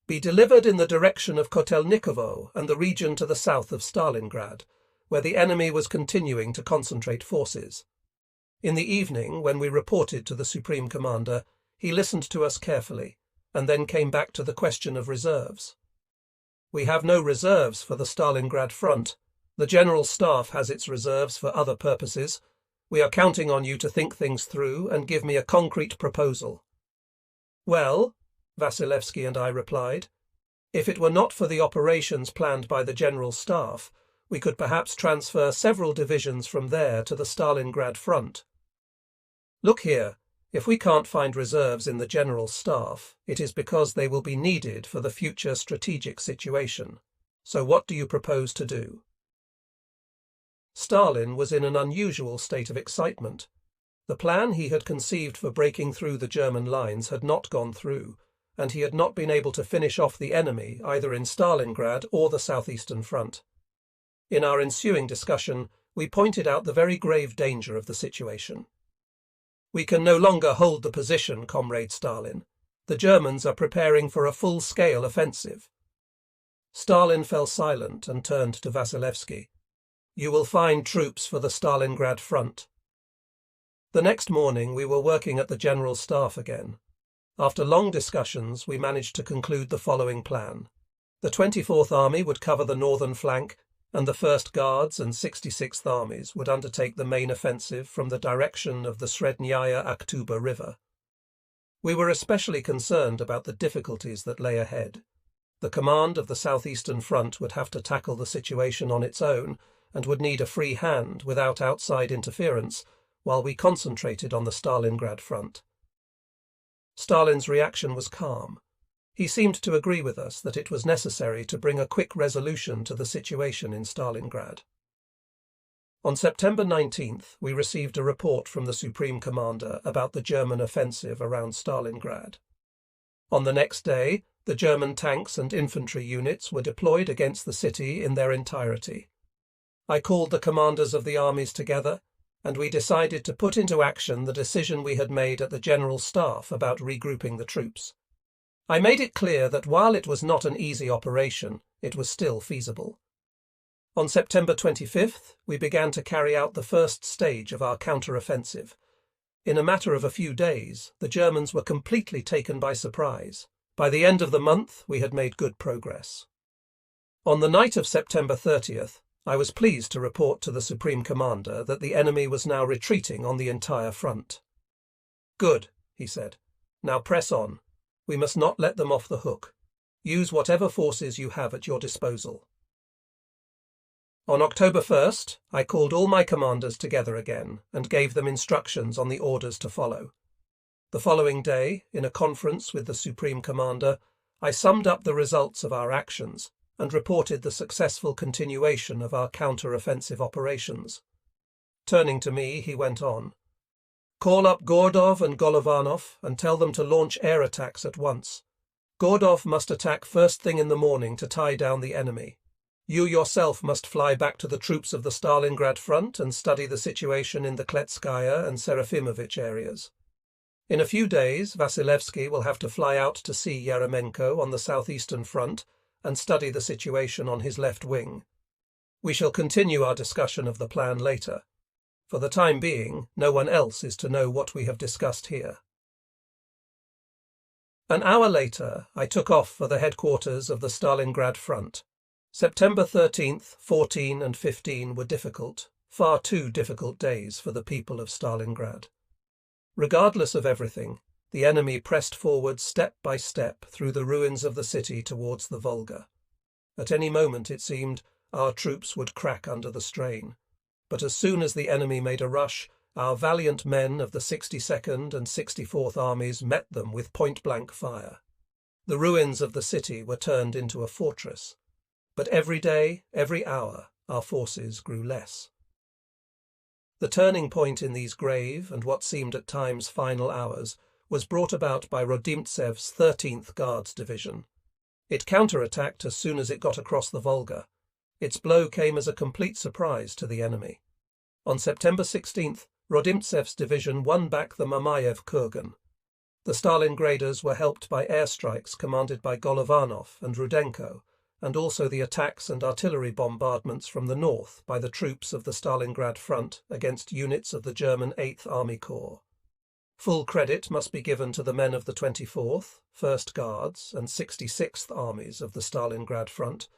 be delivered in the direction of Kotelnikovo and the region to the south of Stalingrad, where the enemy was continuing to concentrate forces. In the evening, when we reported to the Supreme Commander, he listened to us carefully, and then came back to the question of reserves. "We have no reserves for the Stalingrad front. The General Staff has its reserves for other purposes. We are counting on you to think things through and give me a concrete proposal." "Well," Vasilevsky and I replied, "if it were not for the operations planned by the General Staff, we could perhaps transfer several divisions from there to the Stalingrad front." "Look here, if we can't find reserves in the General Staff, it is because they will be needed for the future strategic situation. So what do you propose to do?" Stalin was in an unusual state of excitement. The plan he had conceived for breaking through the German lines had not gone through, and he had not been able to finish off the enemy either in Stalingrad or the southeastern front. In our ensuing discussion, we pointed out the very grave danger of the situation. "We can no longer hold the position, Comrade Stalin. The Germans are preparing for a full-scale offensive." Stalin fell silent and turned to Vasilevsky. "You will find troops for the Stalingrad front." The next morning we were working at the General Staff again. After long discussions, we managed to conclude the following plan. The 24th Army would cover the northern flank, and the 1st Guards and 66th Armies would undertake the main offensive from the direction of the Srednyaya Aktuba River. We were especially concerned about the difficulties that lay ahead. The command of the southeastern front would have to tackle the situation on its own and would need a free hand without outside interference, while we concentrated on the Stalingrad front. Stalin's reaction was calm. He seemed to agree with us that it was necessary to bring a quick resolution to the situation in Stalingrad. On September 19th, we received a report from the Supreme Commander about the German offensive around Stalingrad. On the next day, the German tanks and infantry units were deployed against the city in their entirety. I called the commanders of the armies together, and we decided to put into action the decision we had made at the General Staff about regrouping the troops. I made it clear that while it was not an easy operation, it was still feasible. On September 25th, we began to carry out the first stage of our counter-offensive. In a matter of a few days, the Germans were completely taken by surprise. By the end of the month, we had made good progress. On the night of September 30th, I was pleased to report to the Supreme Commander that the enemy was now retreating on the entire front. "Good," he said. "Now press on. We must not let them off the hook. Use whatever forces you have at your disposal." On October 1st, I called all my commanders together again and gave them instructions on the orders to follow. The following day, in a conference with the Supreme Commander, I summed up the results of our actions and reported the successful continuation of our counter-offensive operations. Turning to me, he went on, "Call up Gordov and Golovanov and tell them to launch air attacks at once. Gordov must attack first thing in the morning to tie down the enemy. You yourself must fly back to the troops of the Stalingrad front and study the situation in the Kletskaya and Serafimovich areas. In a few days, Vasilevsky will have to fly out to see Yeremenko on the southeastern front and study the situation on his left wing. We shall continue our discussion of the plan later. For the time being, no one else is to know what we have discussed here." An hour later, I took off for the headquarters of the Stalingrad front. September 13th, 14 and 15 were difficult, far too difficult days for the people of Stalingrad. Regardless of everything, the enemy pressed forward step by step through the ruins of the city towards the Volga. At any moment, it seemed, our troops would crack under the strain. But as soon as the enemy made a rush, our valiant men of the 62nd and 64th Armies met them with point-blank fire. The ruins of the city were turned into a fortress. But every day, every hour, our forces grew less. The turning point in these grave and what seemed at times final hours was brought about by Rodimtsev's 13th Guards Division. It counterattacked as soon as it got across the Volga. Its blow came as a complete surprise to the enemy. On September 16th, Rodimtsev's division won back the Mamayev kurgan. The Stalingraders were helped by airstrikes commanded by Golovanov and Rudenko, and also the attacks and artillery bombardments from the north by the troops of the Stalingrad front against units of the German 8th Army Corps. Full credit must be given to the men of the 24th, 1st Guards, and 66th Armies of the Stalingrad front,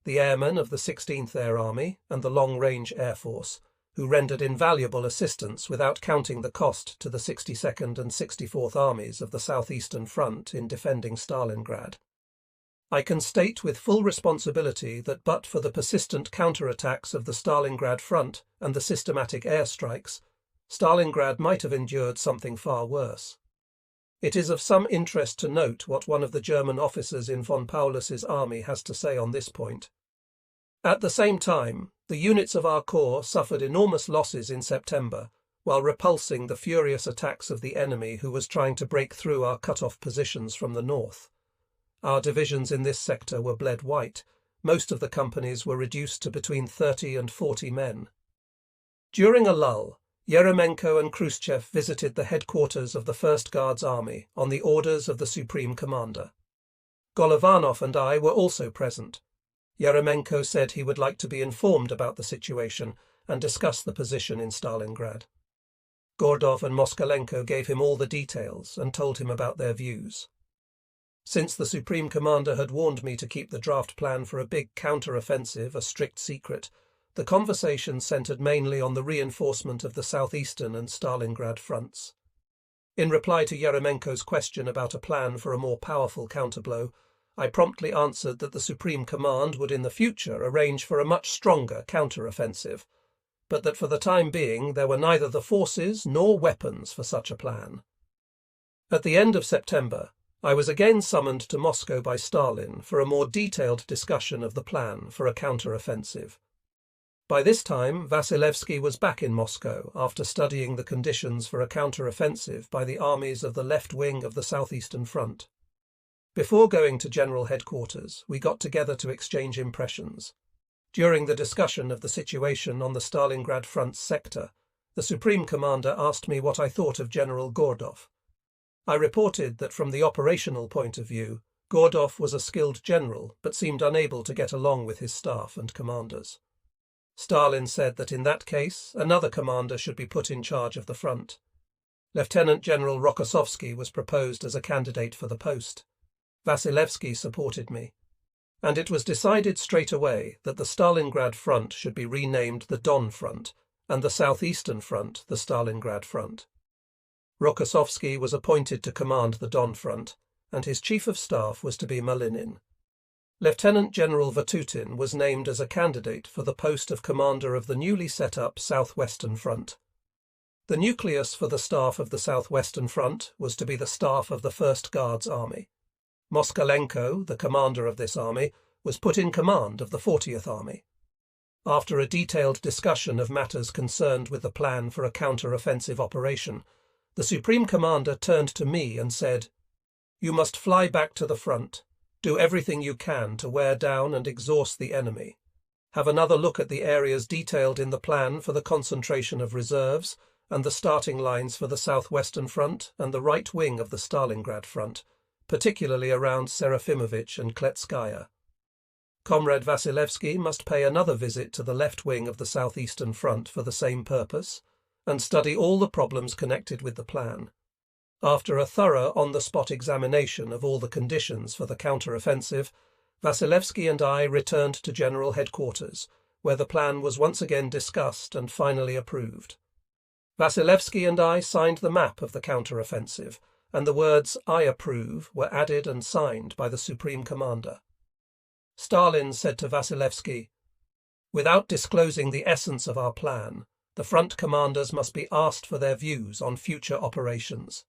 the airmen of the 16th Air Army, and the Long-Range Air Force, who rendered invaluable assistance without counting the cost to the 62nd and 64th Armies of the southeastern front in defending Stalingrad. I can state with full responsibility that but for the persistent counterattacks of the Stalingrad front and the systematic airstrikes, Stalingrad might have endured something far worse. It is of some interest to note what one of the German officers in von Paulus's army has to say on this point. At the same time, the units of our corps suffered enormous losses in September while repulsing the furious attacks of the enemy who was trying to break through our cut-off positions from the north. Our divisions in this sector were bled white. Most of the companies were reduced to between 30 and 40 men. During a lull, Yeremenko and Khrushchev visited the headquarters of the 1st Guards Army on the orders of the Supreme Commander. Golovanov and I were also present. Yeremenko said he would like to be informed about the situation and discuss the position in Stalingrad. Gordov and Moskalenko gave him all the details and told him about their views. Since the Supreme Commander had warned me to keep the draft plan for a big counter-offensive a strict secret, the conversation centered mainly on the reinforcement of the southeastern and Stalingrad fronts. In reply to Yeremenko's question about a plan for a more powerful counterblow, I promptly answered that the Supreme Command would in the future arrange for a much stronger counter-offensive, but that for the time being there were neither the forces nor weapons for such a plan. At the end of September, I was again summoned to Moscow by Stalin for a more detailed discussion of the plan for a counter-offensive. By this time, Vasilevsky was back in Moscow after studying the conditions for a counter-offensive by the armies of the left wing of the southeastern front. Before going to General Headquarters, we got together to exchange impressions. During the discussion of the situation on the Stalingrad front sector, the Supreme Commander asked me what I thought of General Gordov. I reported that from the operational point of view, Gordov was a skilled general but seemed unable to get along with his staff and commanders. Stalin said that in that case, another commander should be put in charge of the front. Lieutenant General Rokossovsky was proposed as a candidate for the post. Vasilevsky supported me, and it was decided straight away that the Stalingrad front should be renamed the Don Front and the southeastern front the Stalingrad Front. Rokossovsky was appointed to command the Don Front, and his chief of staff was to be Malinin. Lieutenant General Vatutin was named as a candidate for the post of commander of the newly set up Southwestern Front. The nucleus for the staff of the Southwestern Front was to be the staff of the 1st Guards Army. Moskalenko, the commander of this army, was put in command of the 40th Army. After a detailed discussion of matters concerned with the plan for a counter-offensive operation, the Supreme Commander turned to me and said, "You must fly back to the front. Do everything you can to wear down and exhaust the enemy. Have another look at the areas detailed in the plan for the concentration of reserves and the starting lines for the Southwestern Front and the right wing of the Stalingrad Front, particularly around Serafimovich and Kletskaya. Comrade Vasilevsky must pay another visit to the left wing of the Southeastern Front for the same purpose, and study all the problems connected with the plan. After a thorough on-the-spot examination of all the conditions for the counter-offensive, Vasilevsky and I returned to General Headquarters, where the plan was once again discussed and finally approved. Vasilevsky and I signed the map of the counter-offensive, and the words "I approve" were added and signed by the Supreme Commander. Stalin said to Vasilevsky, "Without disclosing the essence of our plan, the front commanders must be asked for their views on future operations."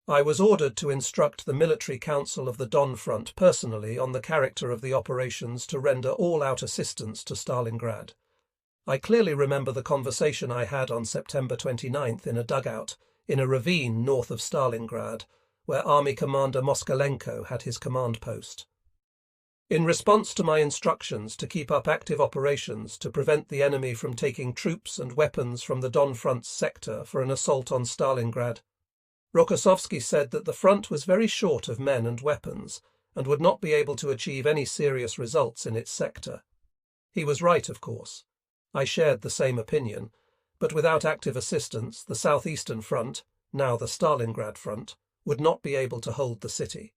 I was ordered to instruct the Military Council of the Don Front personally on the character of the operations to render all-out assistance to Stalingrad. I clearly remember the conversation I had on September 29th in a dugout in a ravine north of Stalingrad, where Army Commander Moskalenko had his command post. In response to my instructions to keep up active operations to prevent the enemy from taking troops and weapons from the Don Front's sector for an assault on Stalingrad, Rokossovsky said that the front was very short of men and weapons and would not be able to achieve any serious results in its sector. He was right, of course. I shared the same opinion, but without active assistance, the Southeastern Front, now the Stalingrad Front, would not be able to hold the city.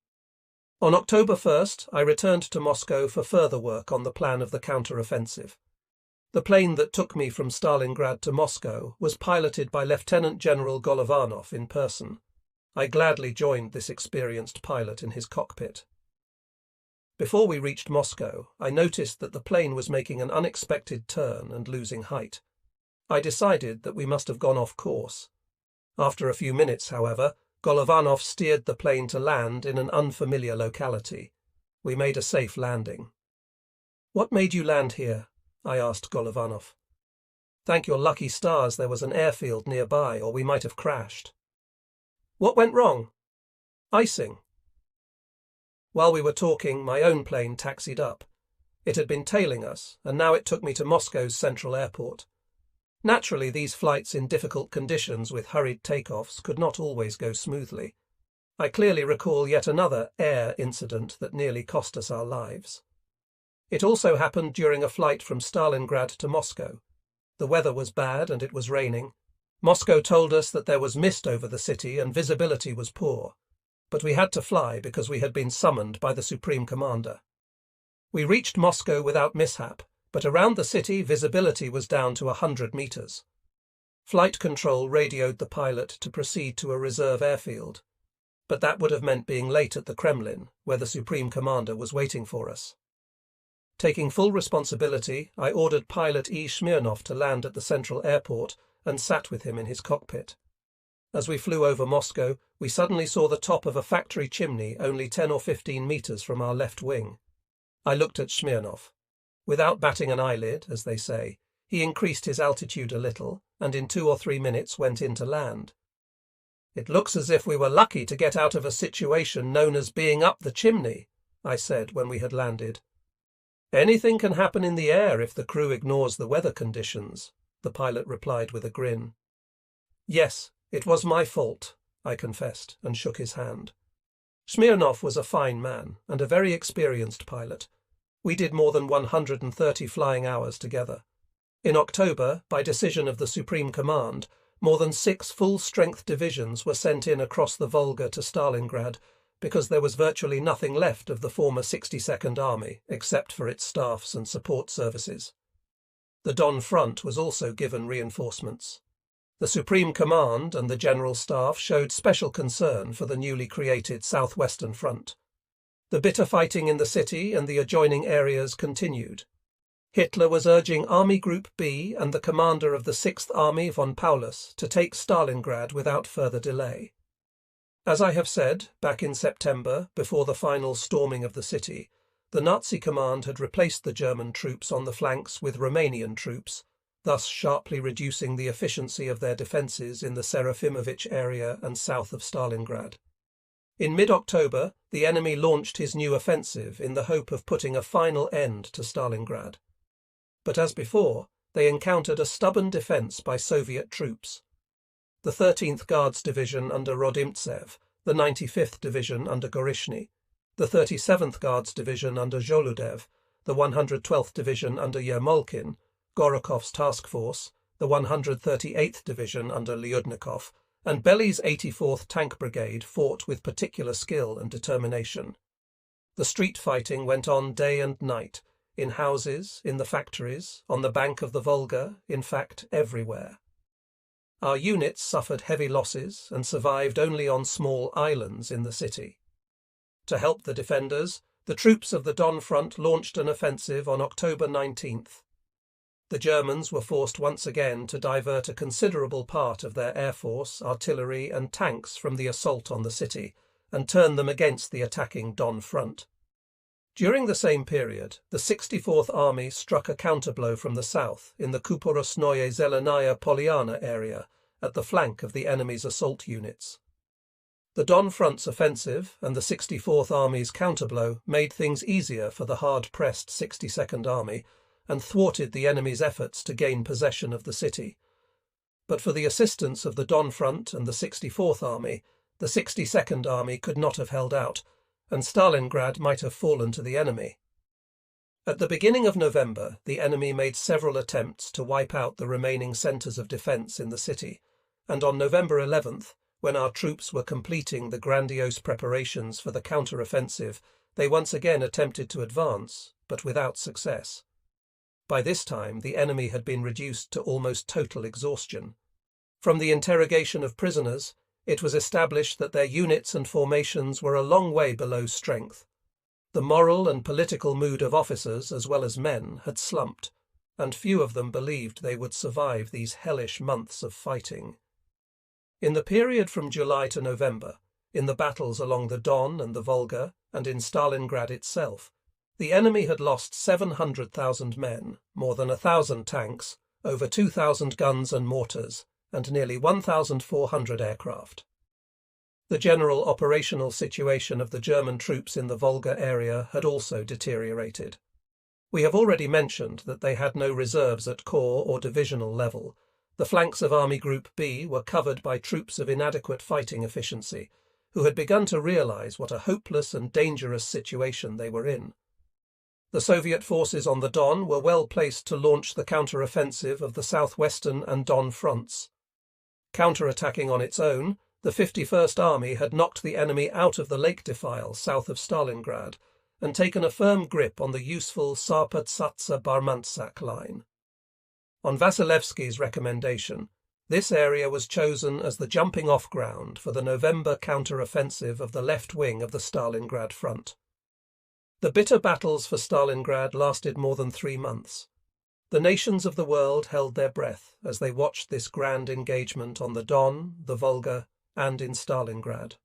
On October 1st, I returned to Moscow for further work on the plan of the counter-offensive. The plane that took me from Stalingrad to Moscow was piloted by Lieutenant General Golovanov in person. I gladly joined this experienced pilot in his cockpit. Before we reached Moscow, I noticed that the plane was making an unexpected turn and losing height. I decided that we must have gone off course. After a few minutes, however, Golovanov steered the plane to land in an unfamiliar locality. We made a safe landing. "What made you land here?" I asked Golovanov. "Thank your lucky stars there was an airfield nearby, or we might have crashed." "What went wrong?" "Icing." While we were talking, my own plane taxied up. It had been tailing us, and now it took me to Moscow's central airport. Naturally, these flights in difficult conditions with hurried takeoffs could not always go smoothly. I clearly recall yet another air incident that nearly cost us our lives. It also happened during a flight from Stalingrad to Moscow. The weather was bad and it was raining. Moscow told us that there was mist over the city and visibility was poor, but we had to fly because we had been summoned by the Supreme Commander. We reached Moscow without mishap, but around the city visibility was down to 100 meters. Flight control radioed the pilot to proceed to a reserve airfield, but that would have meant being late at the Kremlin, where the Supreme Commander was waiting for us. Taking full responsibility, I ordered pilot E. Smirnov to land at the central airport and sat with him in his cockpit. As we flew over Moscow, we suddenly saw the top of a factory chimney only 10 or 15 meters from our left wing. I looked at Smirnov. Without batting an eyelid, as they say, he increased his altitude a little and in 2 or 3 minutes went in to land. "It looks as if we were lucky to get out of a situation known as being up the chimney," I said when we had landed. "Anything can happen in the air if the crew ignores the weather conditions," the pilot replied with a grin. "Yes, it was my fault," I confessed and shook his hand. Smirnov was a fine man and a very experienced pilot. We did more than 130 flying hours together. In October, by decision of the Supreme Command, more than 6 full-strength divisions were sent in across the Volga to Stalingrad because there was virtually nothing left of the former 62nd Army except for its staffs and support services. The Don Front was also given reinforcements. The Supreme Command and the General Staff showed special concern for the newly created Southwestern Front. The bitter fighting in the city and the adjoining areas continued. Hitler was urging Army Group B and the commander of the 6th Army von Paulus to take Stalingrad without further delay. As I have said, back in September, before the final storming of the city, the Nazi command had replaced the German troops on the flanks with Romanian troops, thus sharply reducing the efficiency of their defences in the Serafimovich area and south of Stalingrad. In mid-October, the enemy launched his new offensive in the hope of putting a final end to Stalingrad. But as before, they encountered a stubborn defence by Soviet troops. The 13th Guards Division under Rodimtsev, the 95th Division under Gorishny, the 37th Guards Division under Zholudev, the 112th Division under Yermolkin, Gorokov's task force, the 138th Division under Lyudnikov, and Belly's 84th Tank Brigade fought with particular skill and determination. The street fighting went on day and night, in houses, in the factories, on the bank of the Volga, in fact everywhere. Our units suffered heavy losses and survived only on small islands in the city. To help the defenders, the troops of the Don Front launched an offensive on October 19th. The Germans were forced once again to divert a considerable part of their air force, artillery and tanks from the assault on the city and turn them against the attacking Don Front. During the same period, the 64th Army struck a counterblow from the south in the Kuporosnoye Zelenaya Poliana area at the flank of the enemy's assault units. The Don Front's offensive and the 64th Army's counterblow made things easier for the hard-pressed 62nd Army and thwarted the enemy's efforts to gain possession of the city. But for the assistance of the Don Front and the 64th Army, the 62nd Army could not have held out, and Stalingrad might have fallen to the enemy. At the beginning of November, the enemy made several attempts to wipe out the remaining centres of defence in the city, and on November 11th, when our troops were completing the grandiose preparations for the counter-offensive, they once again attempted to advance, but without success. By this time, the enemy had been reduced to almost total exhaustion. From the interrogation of prisoners, it was established that their units and formations were a long way below strength. The moral and political mood of officers as well as men had slumped, and few of them believed they would survive these hellish months of fighting. In the period from July to November, in the battles along the Don and the Volga, and in Stalingrad itself, the enemy had lost 700,000 men, more than 1,000 tanks, over 2,000 guns and mortars, and nearly 1,400 aircraft. The general operational situation of the German troops in the Volga area had also deteriorated. We have already mentioned that they had no reserves at corps or divisional level. The flanks of Army Group B were covered by troops of inadequate fighting efficiency, who had begun to realise what a hopeless and dangerous situation they were in. The Soviet forces on the Don were well placed to launch the counter-offensive of the southwestern and Don fronts. Counter-attacking on its own, the 51st Army had knocked the enemy out of the lake defile south of Stalingrad and taken a firm grip on the useful Sarpatsatsa-Barmantsak line. On Vasilevsky's recommendation, this area was chosen as the jumping-off ground for the November counter-offensive of the left wing of the Stalingrad front. The bitter battles for Stalingrad lasted more than 3 months. The nations of the world held their breath as they watched this grand engagement on the Don, the Volga, and in Stalingrad.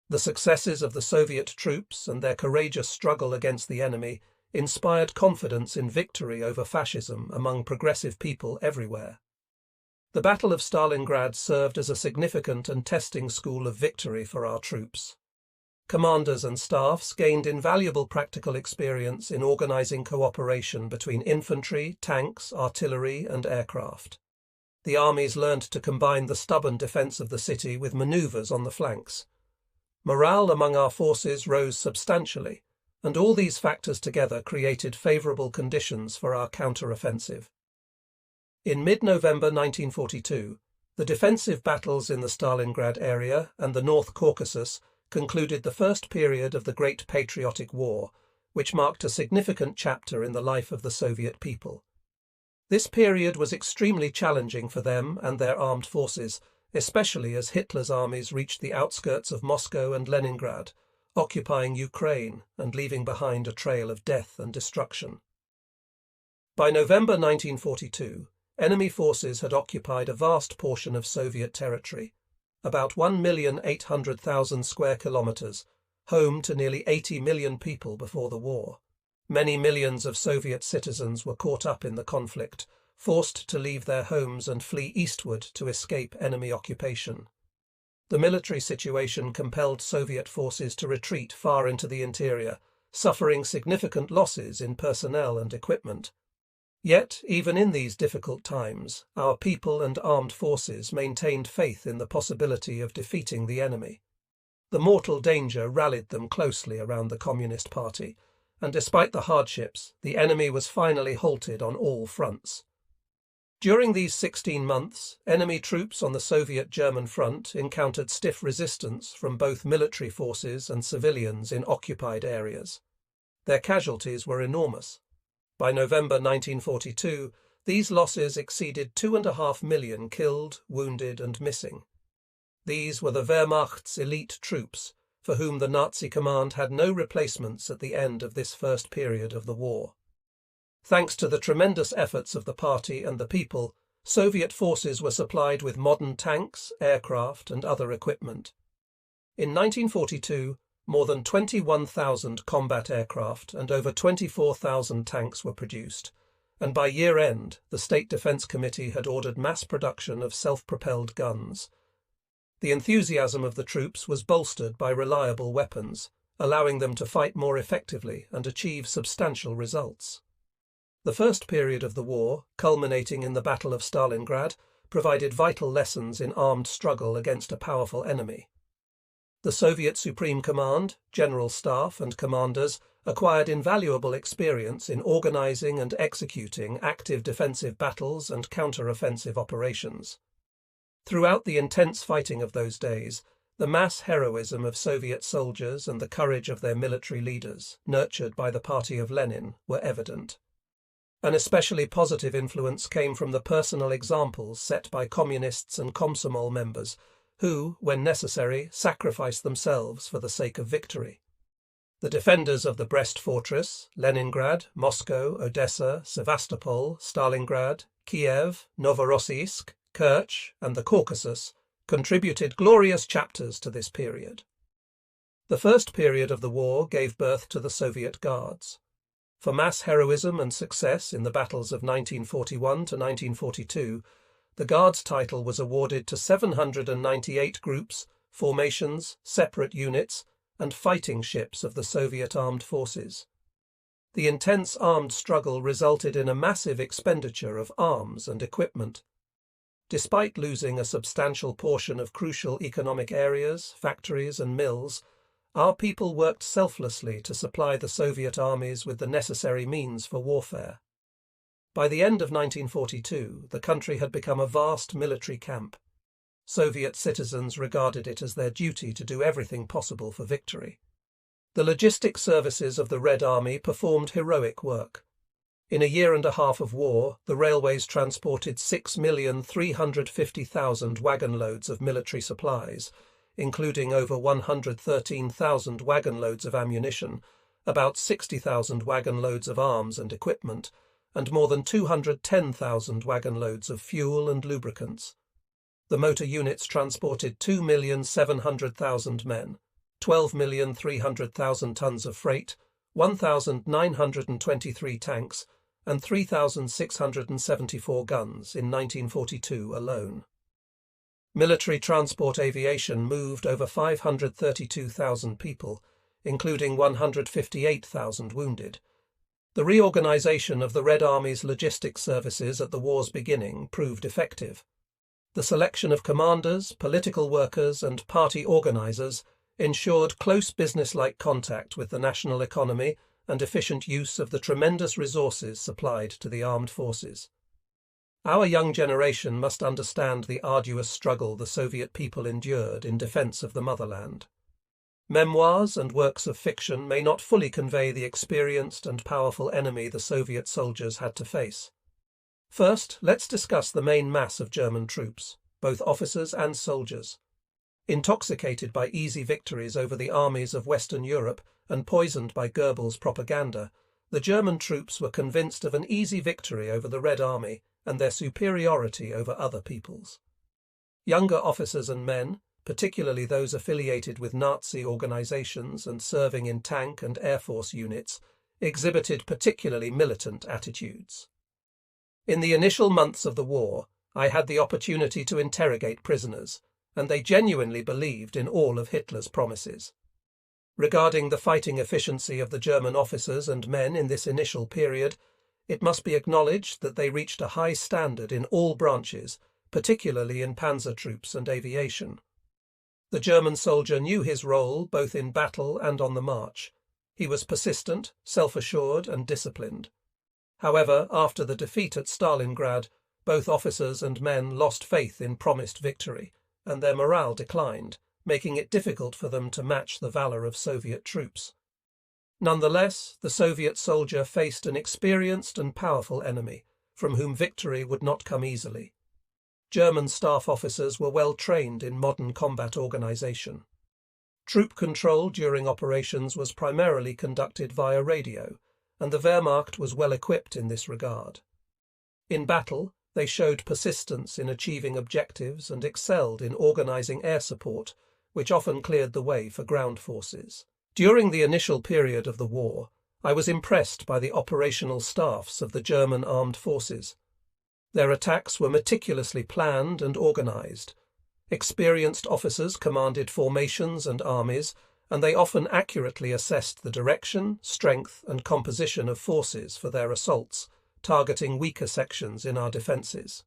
The successes of the Soviet troops and their courageous struggle against the enemy inspired confidence in victory over fascism among progressive people everywhere. The Battle of Stalingrad served as a significant and testing school of victory for our troops. Commanders and staffs gained invaluable practical experience in organising cooperation between infantry, tanks, artillery and aircraft. The armies learned to combine the stubborn defence of the city with manoeuvres on the flanks. Morale among our forces rose substantially, and all these factors together created favourable conditions for our counter-offensive. In mid-November 1942, the The defensive battles in the Stalingrad area and the North Caucasus concluded the first period of the Great Patriotic War, which marked a significant chapter in the life of the Soviet people. This period was extremely challenging for them and their armed forces, especially as Hitler's armies reached the outskirts of Moscow and Leningrad, occupying Ukraine and leaving behind a trail of death and destruction. By November 1942, enemy forces had occupied a vast portion of Soviet territory, about 1,800,000 square kilometers, home to nearly 80 million people before the war. Many millions of Soviet citizens were caught up in the conflict, forced to leave their homes and flee eastward to escape enemy occupation. The military situation compelled Soviet forces to retreat far into the interior, suffering significant losses in personnel and equipment. Yet, even in these difficult times, our people and armed forces maintained faith in the possibility of defeating the enemy. The mortal danger rallied them closely around the Communist Party, and despite the hardships, the enemy was finally halted on all fronts. During these 16 months, enemy troops on the Soviet-German front encountered stiff resistance from both military forces and civilians in occupied areas. Their casualties were enormous. By November 1942, these losses exceeded 2.5 million killed, wounded, and missing. These were the Wehrmacht's elite troops, for whom the Nazi command had no replacements at the end of this first period of the war. Thanks to the tremendous efforts of the party and the people, Soviet forces were supplied with modern tanks, aircraft, and other equipment. In 1942, more than 21,000 combat aircraft and over 24,000 tanks were produced, and by year-end, the State Defense Committee had ordered mass production of self-propelled guns. The enthusiasm of the troops was bolstered by reliable weapons, allowing them to fight more effectively and achieve substantial results. The first period of the war, culminating in the Battle of Stalingrad, provided vital lessons in armed struggle against a powerful enemy. The Soviet Supreme Command, General Staff, and commanders acquired invaluable experience in organizing and executing active defensive battles and counter-offensive operations. Throughout the intense fighting of those days, the mass heroism of Soviet soldiers and the courage of their military leaders, nurtured by the party of Lenin, were evident. An especially positive influence came from the personal examples set by communists and Komsomol members, who, when necessary, sacrificed themselves for the sake of victory. The defenders of the Brest fortress, Leningrad, Moscow, Odessa, Sevastopol, Stalingrad, Kiev, Novorossiysk, Kerch, and the Caucasus contributed glorious chapters to this period. The first period of the war gave birth to the Soviet Guards. For mass heroism and success in the battles of 1941 to 1942, the Guards title was awarded to 798 groups, formations, separate units, and fighting ships of the Soviet armed forces. The intense armed struggle resulted in a massive expenditure of arms and equipment. Despite losing a substantial portion of crucial economic areas, factories, and mills, our people worked selflessly to supply the Soviet armies with the necessary means for warfare. By the end of 1942, the country had become a vast military camp. Soviet citizens regarded it as their duty to do everything possible for victory. The logistics services of the Red Army performed heroic work. In a year and a half of war, the railways transported 6,350,000 wagon loads of military supplies, including over 113,000 wagon loads of ammunition, about 60,000 wagon loads of arms and equipment, and more than 210,000 wagon loads of fuel and lubricants. The motor units transported 2,700,000 men, 12,300,000 tons of freight, 1,923 tanks, and 3,674 guns in 1942 alone. Military transport aviation moved over 532,000 people, including 158,000 wounded. The reorganization of the Red Army's logistics services at the war's beginning proved effective. The selection of commanders, political workers, and party organizers ensured close business-like contact with the national economy and efficient use of the tremendous resources supplied to the armed forces. Our young generation must understand the arduous struggle the Soviet people endured in defense of the motherland. Memoirs and works of fiction may not fully convey the experienced and powerful enemy the Soviet soldiers had to face. First, let's discuss the main mass of German troops, both officers and soldiers. Intoxicated by easy victories over the armies of Western Europe and poisoned by Goebbels' propaganda, the German troops were convinced of an easy victory over the Red Army and their superiority over other peoples. Younger officers and men, particularly those affiliated with Nazi organizations and serving in tank and air force units, exhibited particularly militant attitudes. In the initial months of the war, I had the opportunity to interrogate prisoners, and they genuinely believed in all of Hitler's promises. Regarding the fighting efficiency of the German officers and men in this initial period, it must be acknowledged that they reached a high standard in all branches, particularly in panzer troops and aviation. The German soldier knew his role both in battle and on the march. He was persistent, self-assured, and disciplined. However, after the defeat at Stalingrad, both officers and men lost faith in promised victory, and their morale declined, making it difficult for them to match the valor of Soviet troops. Nonetheless, the Soviet soldier faced an experienced and powerful enemy, from whom victory would not come easily. German staff officers were well trained in modern combat organization. Troop control during operations was primarily conducted via radio, and the Wehrmacht was well equipped in this regard. In battle, they showed persistence in achieving objectives and excelled in organizing air support, which often cleared the way for ground forces. During the initial period of the war, I was impressed by the operational staffs of the German armed forces. Their attacks were meticulously planned and organized. Experienced officers commanded formations and armies, and they often accurately assessed the direction, strength, and composition of forces for their assaults, targeting weaker sections in our defences.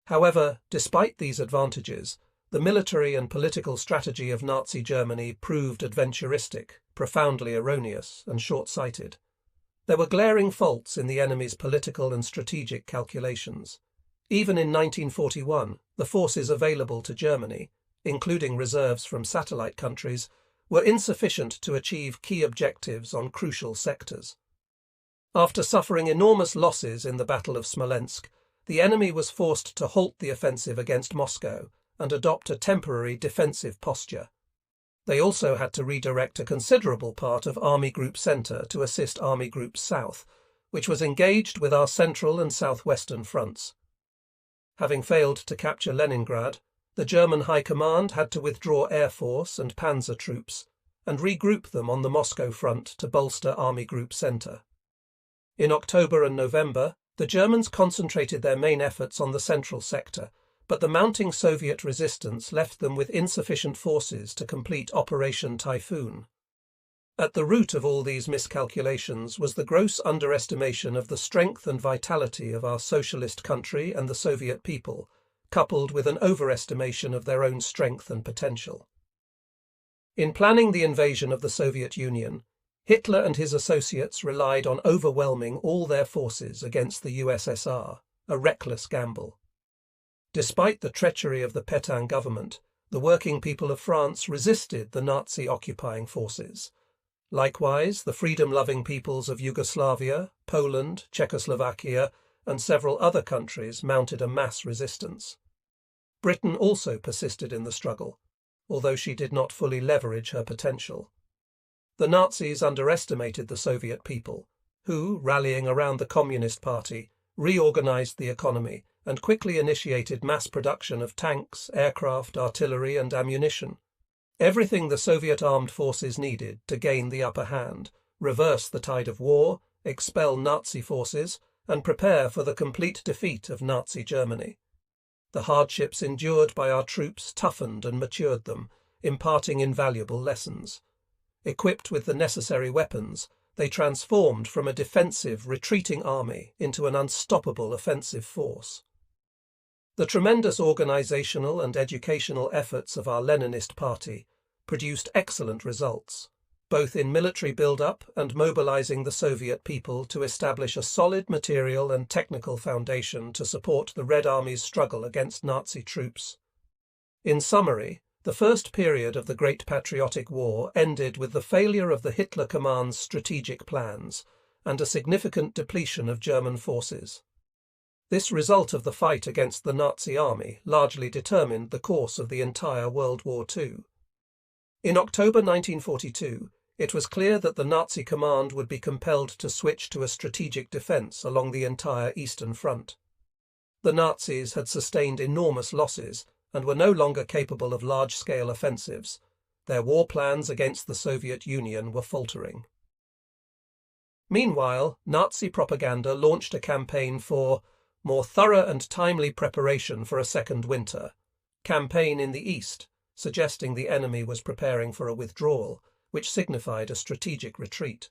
However, despite these advantages, the military and political strategy of Nazi Germany proved adventuristic, profoundly erroneous, and short-sighted. There were glaring faults in the enemy's political and strategic calculations. Even in 1941, the forces available to Germany, including reserves from satellite countries, were insufficient to achieve key objectives on crucial sectors. After suffering enormous losses in the Battle of Smolensk, the enemy was forced to halt the offensive against Moscow and adopt a temporary defensive posture. They also had to redirect a considerable part of Army Group Centre to assist Army Group South, which was engaged with our central and southwestern fronts. Having failed to capture Leningrad, the German High Command had to withdraw air force and panzer troops and regroup them on the Moscow front to bolster Army Group Centre. In October and November, the Germans concentrated their main efforts on the central sector, but the mounting Soviet resistance left them with insufficient forces to complete Operation Typhoon. At the root of all these miscalculations was the gross underestimation of the strength and vitality of our socialist country and the Soviet people, coupled with an overestimation of their own strength and potential. In planning the invasion of the Soviet Union, Hitler and his associates relied on overwhelming all their forces against the USSR, a reckless gamble. Despite the treachery of the Pétain government, the working people of France resisted the Nazi occupying forces. Likewise, the freedom-loving peoples of Yugoslavia, Poland, Czechoslovakia, and several other countries mounted a mass resistance. Britain also persisted in the struggle, although she did not fully leverage her potential. The Nazis underestimated the Soviet people, who, rallying around the Communist Party, reorganized the economy and quickly initiated mass production of tanks, aircraft, artillery, and ammunition. Everything the Soviet armed forces needed to gain the upper hand, reverse the tide of war, expel Nazi forces, and prepare for the complete defeat of Nazi Germany. The hardships endured by our troops toughened and matured them, imparting invaluable lessons. Equipped with the necessary weapons, they transformed from a defensive, retreating army into an unstoppable offensive force. The tremendous organizational and educational efforts of our Leninist party produced excellent results. both in military build-up and mobilizing the Soviet people to establish a solid material and technical foundation to support the Red Army's struggle against Nazi troops. In summary, the first period of the Great Patriotic War ended with the failure of the Hitler Command's strategic plans and a significant depletion of German forces. This result of the fight against the Nazi army largely determined the course of the entire World War II. In October 1942, it was clear that the Nazi command would be compelled to switch to a strategic defense along the entire Eastern Front. The Nazis had sustained enormous losses and were no longer capable of large-scale offensives. Their war plans against the Soviet Union were faltering. Meanwhile, Nazi propaganda launched a campaign for more thorough and timely preparation for a second winter, campaign in the East, suggesting the enemy was preparing for a withdrawal, which signified a strategic retreat.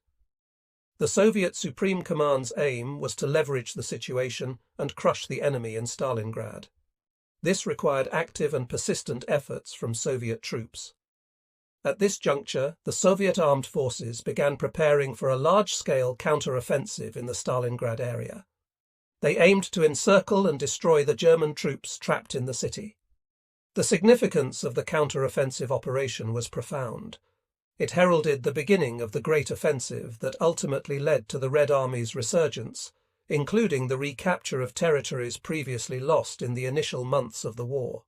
The Soviet Supreme Command's aim was to leverage the situation and crush the enemy in Stalingrad. This required active and persistent efforts from Soviet troops. At this juncture, the Soviet armed forces began preparing for a large-scale counter-offensive in the Stalingrad area. They aimed to encircle and destroy the German troops trapped in the city. The significance of the counter-offensive operation was profound. It heralded the beginning of the great offensive that ultimately led to the Red Army's resurgence, including the recapture of territories previously lost in the initial months of the war.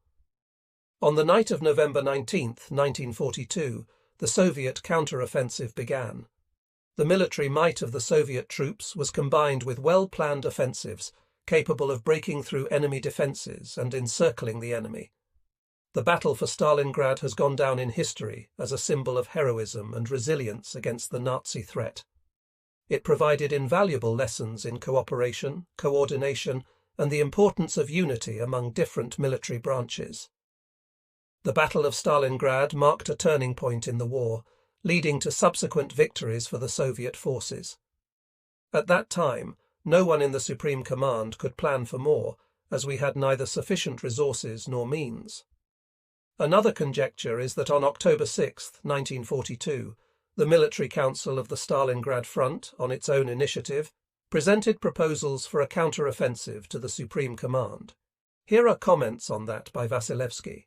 On the night of November 19, 1942, the Soviet counter-offensive began. The military might of the Soviet troops was combined with well-planned offensives, capable of breaking through enemy defences and encircling the enemy. The battle for Stalingrad has gone down in history as a symbol of heroism and resilience against the Nazi threat. It provided invaluable lessons in cooperation, coordination, and the importance of unity among different military branches. The Battle of Stalingrad marked a turning point in the war, leading to subsequent victories for the Soviet forces. At that time, no one in the Supreme Command could plan for more, as we had neither sufficient resources nor means. Another conjecture is that on October 6, 1942, the Military Council of the Stalingrad Front, on its own initiative, presented proposals for a counter-offensive to the Supreme Command. Here are comments on that by Vasilevsky.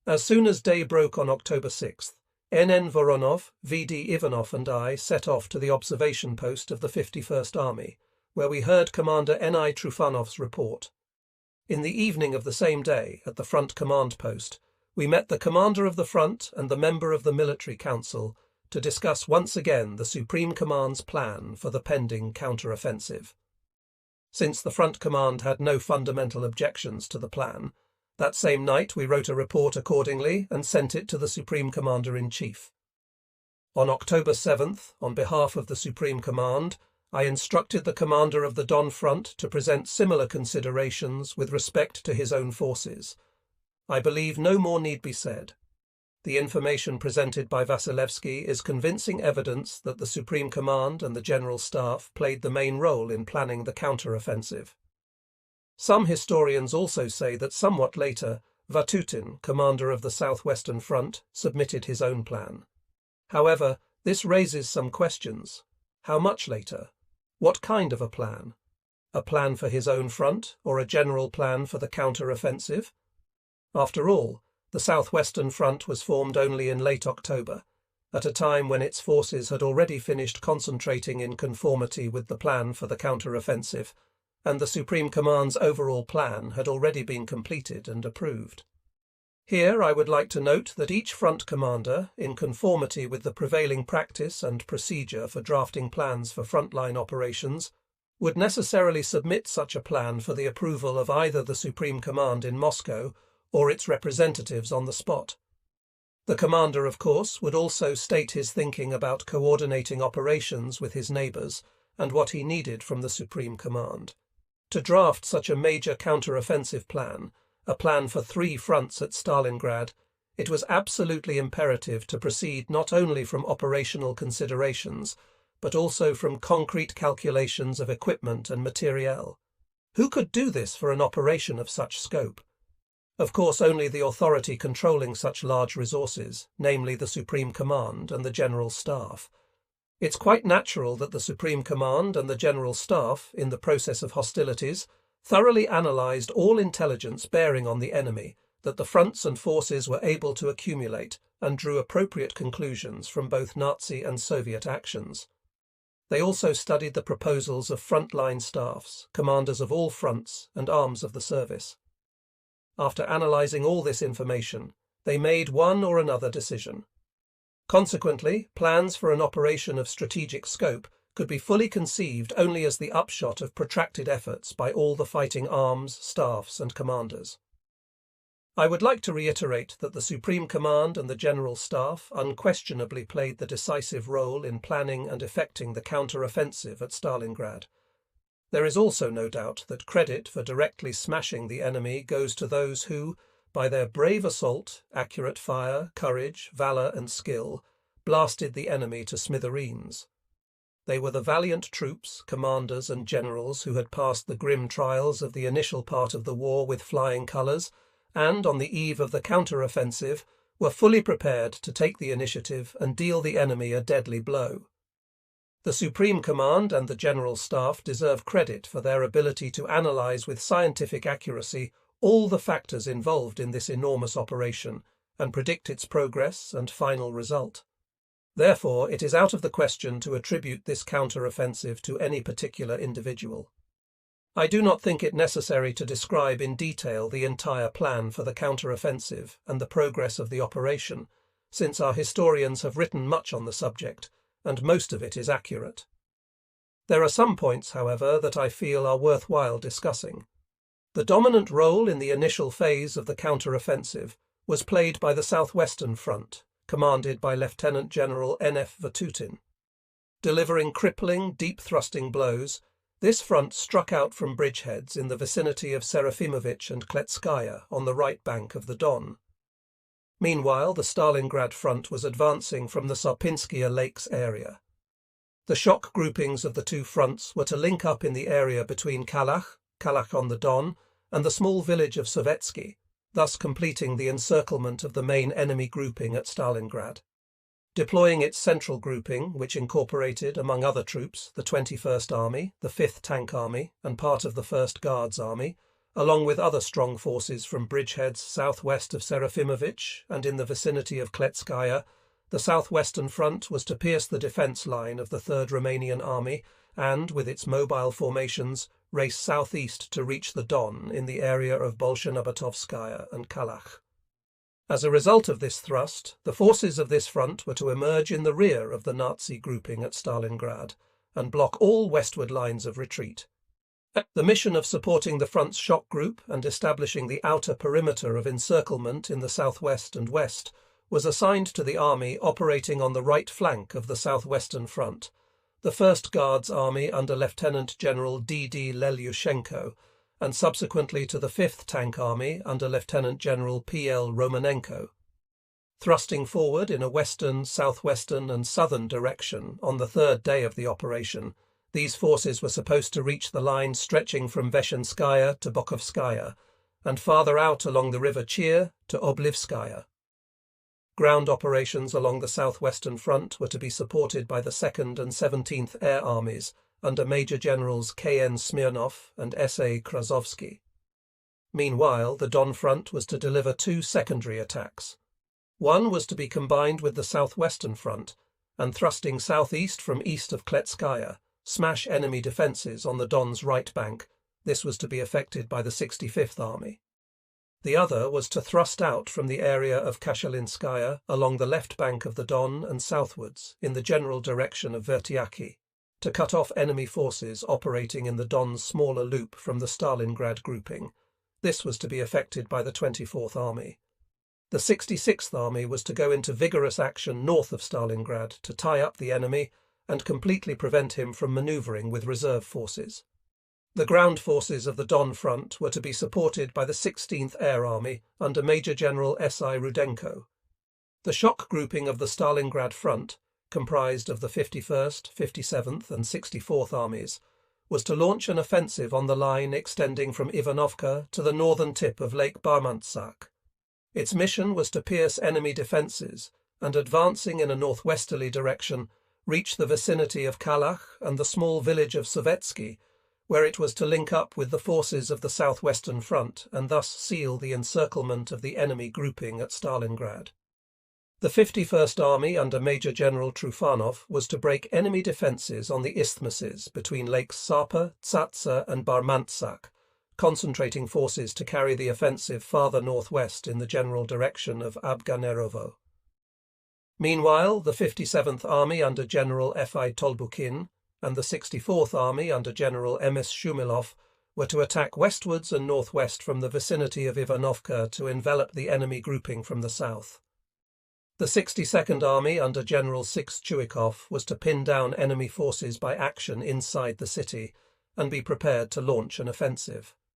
As soon as day broke on October 6th, N.N. Voronov, V.D. Ivanov and I set off to the observation post of the 51st Army, where we heard Commander N.I. Trufanov's report. In the evening of the same day, at the front command post, we met the commander of the front and the member of the Military Council to discuss once again the Supreme Command's plan for the pending counter-offensive. Since the front command had no fundamental objections to the plan, that same night we wrote a report accordingly and sent it to the Supreme Commander-in-Chief. On October 7th, on behalf of the Supreme Command, I instructed the commander of the Don Front to present similar considerations with respect to his own forces. I believe no more need be said. The information presented by Vasilevsky is convincing evidence that the Supreme Command and the General Staff played the main role in planning the counter-offensive. Some historians also say that somewhat later, Vatutin, commander of the Southwestern Front, submitted his own plan. However, this raises some questions. How much later? What kind of a plan? A plan for his own front, or a general plan for the counter-offensive? After all, the Southwestern Front was formed only in late October, at a time when its forces had already finished concentrating in conformity with the plan for the counter-offensive, and the Supreme Command's overall plan had already been completed and approved. Here I would like to note that each front commander, in conformity with the prevailing practice and procedure for drafting plans for frontline operations, would necessarily submit such a plan for the approval of either the Supreme Command in Moscow or its representatives on the spot. The commander, of course, would also state his thinking about coordinating operations with his neighbours and what he needed from the Supreme Command. To draft such a major counter-offensive plan, a plan for 3 fronts at Stalingrad, it was absolutely imperative to proceed not only from operational considerations, but also from concrete calculations of equipment and materiel. Who could do this for an operation of such scope? Of course, only the authority controlling such large resources, namely the Supreme Command and the General Staff. It's quite natural that the Supreme Command and the General Staff, in the process of hostilities, thoroughly analysed all intelligence bearing on the enemy that the fronts and forces were able to accumulate and drew appropriate conclusions from both Nazi and Soviet actions. They also studied the proposals of frontline staffs, commanders of all fronts and arms of the service. After analysing all this information, they made one or another decision. Consequently, plans for an operation of strategic scope could be fully conceived only as the upshot of protracted efforts by all the fighting arms, staffs, and commanders. I would like to reiterate that the Supreme Command and the General Staff unquestionably played the decisive role in planning and effecting the counter-offensive at Stalingrad. There is also no doubt that credit for directly smashing the enemy goes to those who, by their brave assault, accurate fire, courage, valour and skill, blasted the enemy to smithereens. They were the valiant troops, commanders and generals who had passed the grim trials of the initial part of the war with flying colours, and, on the eve of the counter-offensive, were fully prepared to take the initiative and deal the enemy a deadly blow. The Supreme Command and the General Staff deserve credit for their ability to analyse with scientific accuracy all the factors involved in this enormous operation and predict its progress and final result. Therefore, it is out of the question to attribute this counter-offensive to any particular individual. I do not think it necessary to describe in detail the entire plan for the counter-offensive and the progress of the operation, since our historians have written much on the subject, and most of it is accurate. There are some points, however, that I feel are worthwhile discussing. The dominant role in the initial phase of the counter-offensive was played by the Southwestern Front, commanded by Lieutenant General N.F. Vatutin. Delivering crippling, deep-thrusting blows, this front struck out from bridgeheads in the vicinity of Serafimovich and Kletskaya on the right bank of the Don. Meanwhile, the Stalingrad front was advancing from the Sarpinskaya Lakes area. The shock groupings of the two fronts were to link up in the area between Kalach on the Don, and the small village of Sovetski, thus completing the encirclement of the main enemy grouping at Stalingrad. Deploying its central grouping, which incorporated, among other troops, the 21st Army, the 5th Tank Army, and part of the 1st Guards Army, along with other strong forces from bridgeheads southwest of Serafimovich and in the vicinity of Kletskaya, the southwestern front was to pierce the defence line of the 3rd Romanian Army and, with its mobile formations, race southeast to reach the Don in the area of Bolshanabatovskaya and Kalach. As a result of this thrust, the forces of this front were to emerge in the rear of the Nazi grouping at Stalingrad and block all westward lines of retreat. The mission of supporting the front's shock group and establishing the outer perimeter of encirclement in the southwest and west was assigned to the army operating on the right flank of the southwestern front, the 1st Guards Army under Lieutenant General D.D. Lelyushenko, and subsequently to the 5th Tank Army under Lieutenant General P.L. Romanenko. Thrusting forward in a western, southwestern and southern direction on the 3rd day of the operation, these forces were supposed to reach the line stretching from Veshenskaya to Bokovskaya, and farther out along the river Chir to Oblivskaya. Ground operations along the southwestern front were to be supported by the 2nd and 17th Air Armies under Major Generals K.N. Smirnov and S.A. Krasovsky. Meanwhile, the Don front was to deliver 2 secondary attacks. One was to be combined with the southwestern front, and thrusting southeast from east of Kletskaya, smash enemy defences on the Don's right bank. This was to be effected by the 65th Army. The other was to thrust out from the area of Kashalinskaya along the left bank of the Don and southwards in the general direction of Vertyaki, to cut off enemy forces operating in the Don's smaller loop from the Stalingrad grouping. This was to be effected by the 24th Army. The 66th Army was to go into vigorous action north of Stalingrad to tie up the enemy and completely prevent him from manoeuvring with reserve forces. The ground forces of the Don front were to be supported by the 16th Air Army under Major General S.I. Rudenko. The shock grouping of the Stalingrad front, comprised of the 51st, 57th and 64th Armies, was to launch an offensive on the line extending from Ivanovka to the northern tip of Lake Barmantsak. Its mission was to pierce enemy defences and, advancing in a northwesterly direction, reach the vicinity of Kalach and the small village of Sovetski, where it was to link up with the forces of the southwestern front and thus seal the encirclement of the enemy grouping at Stalingrad. The 51st Army under Major General Trufanov was to break enemy defences on the isthmuses between Lakes Sapa, Tsatsa and Barmantsak, concentrating forces to carry the offensive farther northwest in the general direction of Abganerovo. Meanwhile, the 57th Army under General F.I. Tolbukin and the 64th Army under General M.S. Shumilov were to attack westwards and northwest from the vicinity of Ivanovka to envelop the enemy grouping from the south. The 62nd Army under General Six Chuikov was to pin down enemy forces by action inside the city and be prepared to launch an offensive.